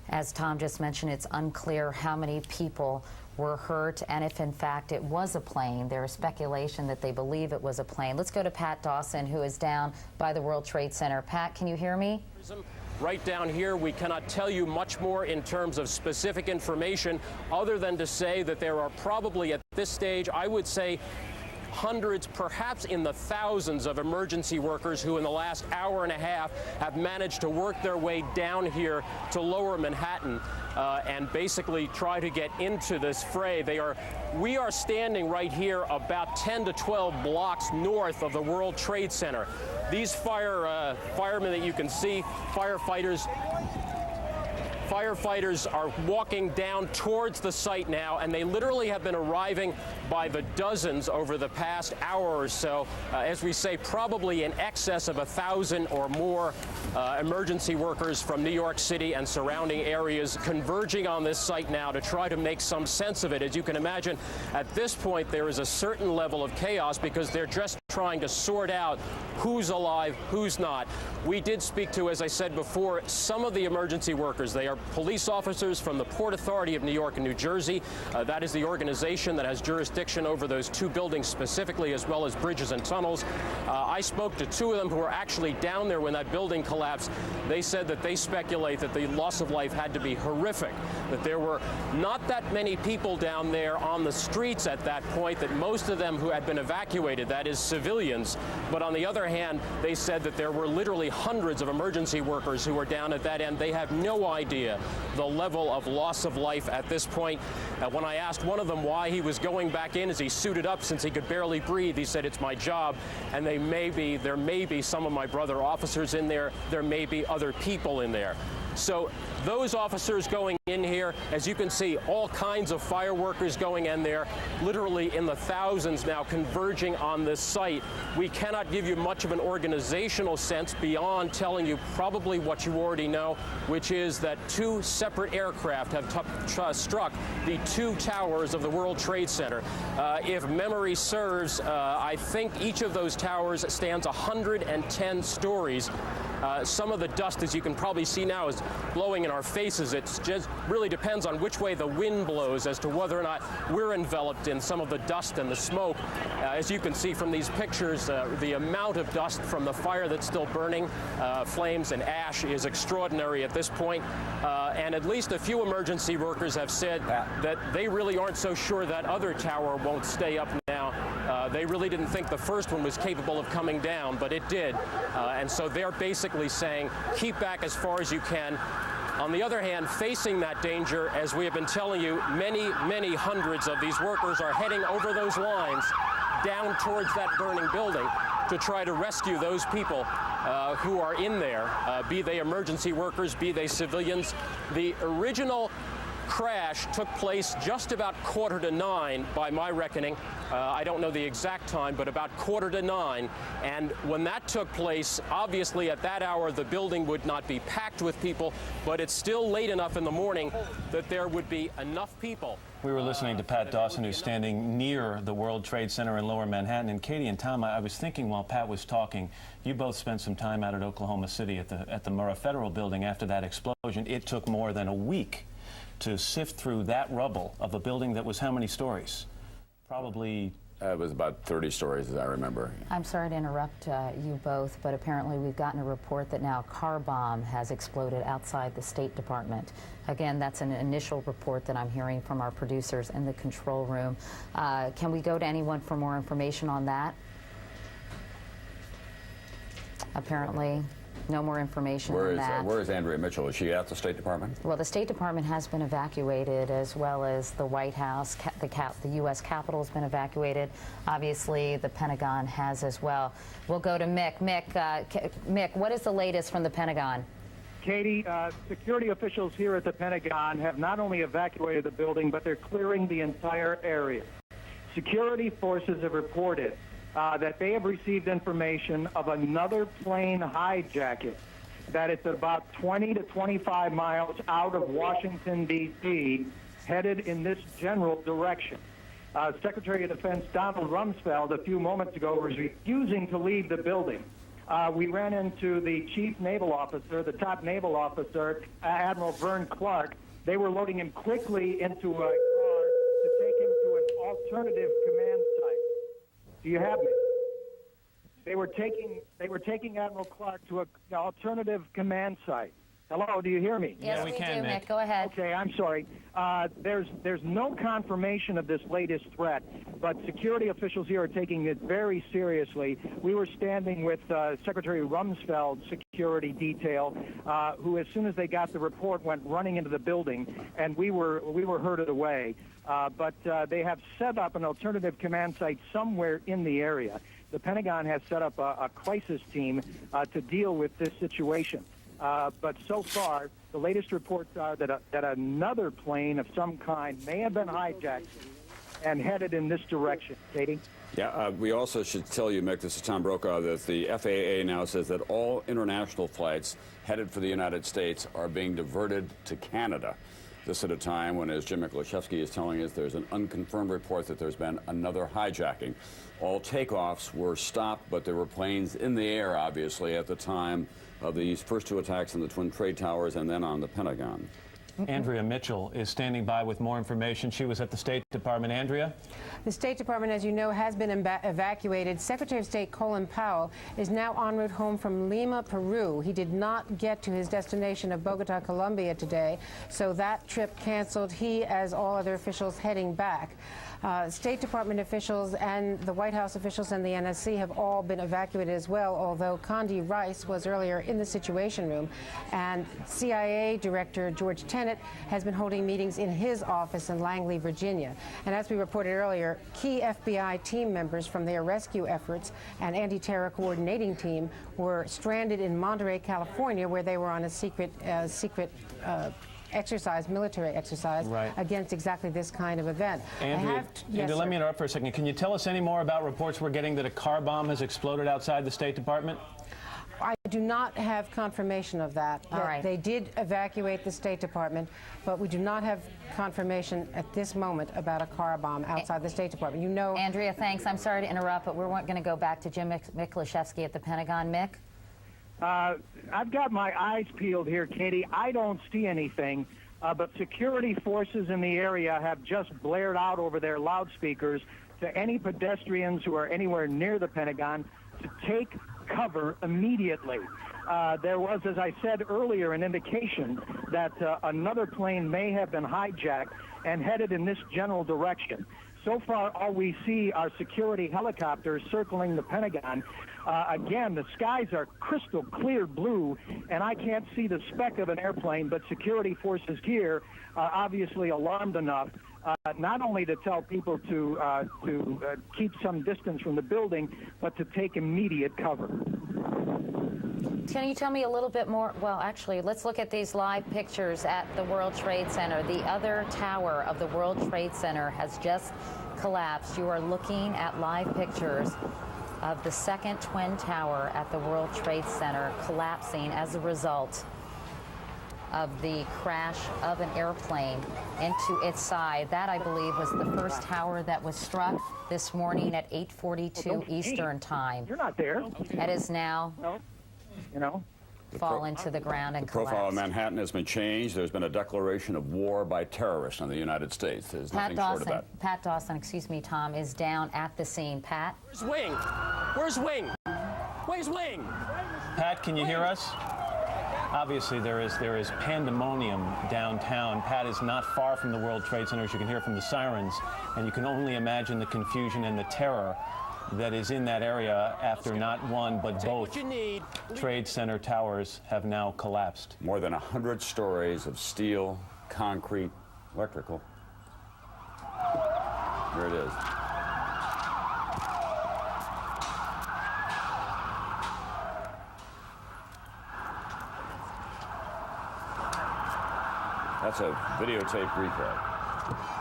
As Tom just mentioned, it's unclear how many people were hurt, and if in fact it was a plane. There is speculation that they believe it was a plane. Let's go to Pat Dawson, who is down by the World Trade Center. Pat, can you hear me? Right down here, we cannot tell you much more in terms of specific information other than to say that there are probably at this stage, I would say, hundreds, perhaps in the thousands of emergency workers who in the last hour and a half have managed to work their way down here to lower Manhattan and basically try to get into this fray. We are standing right here about 10 to 12 blocks north of the World Trade Center. These firemen that you can see, firefighters are walking down towards the site now, and they literally have been arriving by the dozens over the past hour or so. As we say, probably in excess of 1,000 or more emergency workers from New York City and surrounding areas converging on this site now to try to make some sense of it. As you can imagine, at this point, there is a certain level of chaos because they're just trying to sort out who's alive, who's not. We did speak to, as I said before, some of the emergency workers. They are police officers from the Port Authority of New York and New Jersey. That is the organization that has jurisdiction over those two buildings specifically, as well as bridges and tunnels. I spoke to two of them who were actually down there when that building collapsed. They said that they speculate that the loss of life had to be horrific, that there were not that many people down there on the streets at that point, that most of them who had been evacuated, that is civilians. But on the other hand, they said that there were literally hundreds of emergency workers who were down at that end. They have no idea the level of loss of life at this point. When I asked one of them why he was going back in as he suited up since he could barely breathe, he said, "It's my job, and there may be some of my brother officers in there. There may be other people in there." So those officers going in here, as you can see, all kinds of fire workers going in there, literally in the thousands now converging on this site. We cannot give you much of an organizational sense beyond telling you probably what you already know, which is that two separate aircraft have struck the two towers of the World Trade Center. If memory serves, I think each of those towers stands 110 stories. Some of the dust, as you can probably see now, is blowing in our faces. It just really depends on which way the wind blows as to whether or not we're enveloped in some of the dust and the smoke. As you can see from these pictures, the amount of dust from the fire that's still burning, flames and ash, is extraordinary at this point. And at least a few emergency workers have said that they really aren't so sure that other tower won't stay up now. They really didn't think the first one was capable of coming down, but it did. And so they're basically saying, keep back as far as you can. On the other hand, facing that danger, as we have been telling you, many, many hundreds of these workers are heading over those lines down towards that burning building to try to rescue those people who are in there, be they emergency workers, be they civilians. The original crash took place just about 8:45 by my reckoning. I don't know the exact time, but about 8:45. And when that took place, obviously at that hour the building would not be packed with people, but it's still late enough in the morning that there would be enough people. We were listening to Pat Dawson, who's standing near the World Trade Center in Lower Manhattan. And Katie and Tom, I was thinking while Pat was talking, you both spent some time out at Oklahoma City at the Murrah Federal Building after that explosion. It took more than a week to sift through that rubble of a building that was how many stories? Probably... It was about 30 stories, as I remember. I'm sorry to interrupt you both, but apparently we've gotten a report that now a car bomb has exploded outside the State Department. Again, that's an initial report that I'm hearing from our producers in the control room. Can we go to anyone for more information on that? Apparently, no more information on that. Where is Andrea Mitchell? Is she at the State Department? Well, the State Department has been evacuated, as well as the White House. The U.S. Capitol has been evacuated. Obviously, the Pentagon has as well. We'll go to Mick. Mick, what is the latest from the Pentagon? Katie, security officials here at the Pentagon have not only evacuated the building, but they're clearing the entire area. Security forces have reported that they have received information of another plane hijacking, that it's about 20 to 25 miles out of Washington, D.C., headed in this general direction. Secretary of Defense Donald Rumsfeld, a few moments ago, was refusing to leave the building. We ran into the chief naval officer, the top naval officer, Admiral Vern Clark. They were loading him quickly into a car to take him to an alternative command site. Do you have me? They were taking Admiral Clark to an alternative command site. Hello, do you hear me? Yes, we can, Mick. Go ahead. Okay, I'm sorry. There's no confirmation of this latest threat, but security officials here are taking it very seriously. We were standing with Secretary Rumsfeld's security detail, who, as soon as they got the report, went running into the building, and we were herded away. But they have set up an alternative command site somewhere in the area. The Pentagon has set up a crisis team to deal with this situation. But so far, the latest reports are that another plane of some kind may have been hijacked and headed in this direction. Katie? Yeah, we also should tell you, Mick, this is Tom Brokaw, that the FAA now says that all international flights headed for the United States are being diverted to Canada. This at a time when, as Jim Miklashevsky is telling us, there's an unconfirmed report that there's been another hijacking. All takeoffs were stopped, but there were planes in the air, obviously, at the time of these first two attacks on the Twin Trade Towers and then on the Pentagon. Andrea Mitchell is standing by with more information. She was at the State Department. Andrea? The State Department, as you know, has been evacuated. Secretary of State Colin Powell is now en route home from Lima, Peru. He did not get to his destination of Bogota, Colombia today, so that trip canceled. He, as all other officials, heading back. State Department officials and the White House officials and the NSC have all been evacuated as well, although Condi Rice was earlier in the Situation Room, and CIA Director George Tenet has been holding meetings in his office in Langley, Virginia. And as we reported earlier, key FBI team members from their rescue efforts and anti-terror coordinating team were stranded in Monterey, California, where they were on a secret military exercise against exactly this kind of event. Andrea, let me interrupt for a second. Can you tell us any more about reports we're getting that a car bomb has exploded outside the State Department? I do not have confirmation of that. All right. They did evacuate the State Department, but we do not have confirmation at this moment about a car bomb outside the State Department. You know, Andrea, thanks. I'm sorry to interrupt, but we're going to go back to Jim Miklashevsky at the Pentagon. Mick? I've got my eyes peeled here, Katie. I don't see anything, but security forces in the area have just blared out over their loudspeakers to any pedestrians who are anywhere near the Pentagon to take cover immediately. There was, as I said earlier, an indication that another plane may have been hijacked and headed in this general direction. So far, all we see are security helicopters circling the Pentagon. Again, the skies are crystal clear blue, and I can't see the speck of an airplane, but security forces here are obviously alarmed enough not only to tell people to keep some distance from the building, but to take immediate cover. Can you tell me a little bit more? Well, actually, let's look at these live pictures at the World Trade Center. The other tower of the World Trade Center has just collapsed. You are looking at live pictures of the second twin tower at the World Trade Center collapsing as a result of the crash of an airplane into its side. That, I believe, was the first tower that was struck this morning at 8:42 Eastern Time. You're not there. That is now... No. Fall into the ground and collapse. The profile of Manhattan has been changed. There's been a declaration of war by terrorists on the United States. There's nothing short of that. Pat Dawson, excuse me, Tom, is down at the scene. Pat? Where's Wing? Where's Wing? Where's Wing? Pat, can you hear us? Obviously, there is pandemonium downtown. Pat is not far from the World Trade Center, as you can hear from the sirens, and you can only imagine the confusion and the terror that is in that area after not one but both Trade Center towers have now collapsed. More than 100 stories of steel, concrete, electrical. Here it is. That's a videotape replay.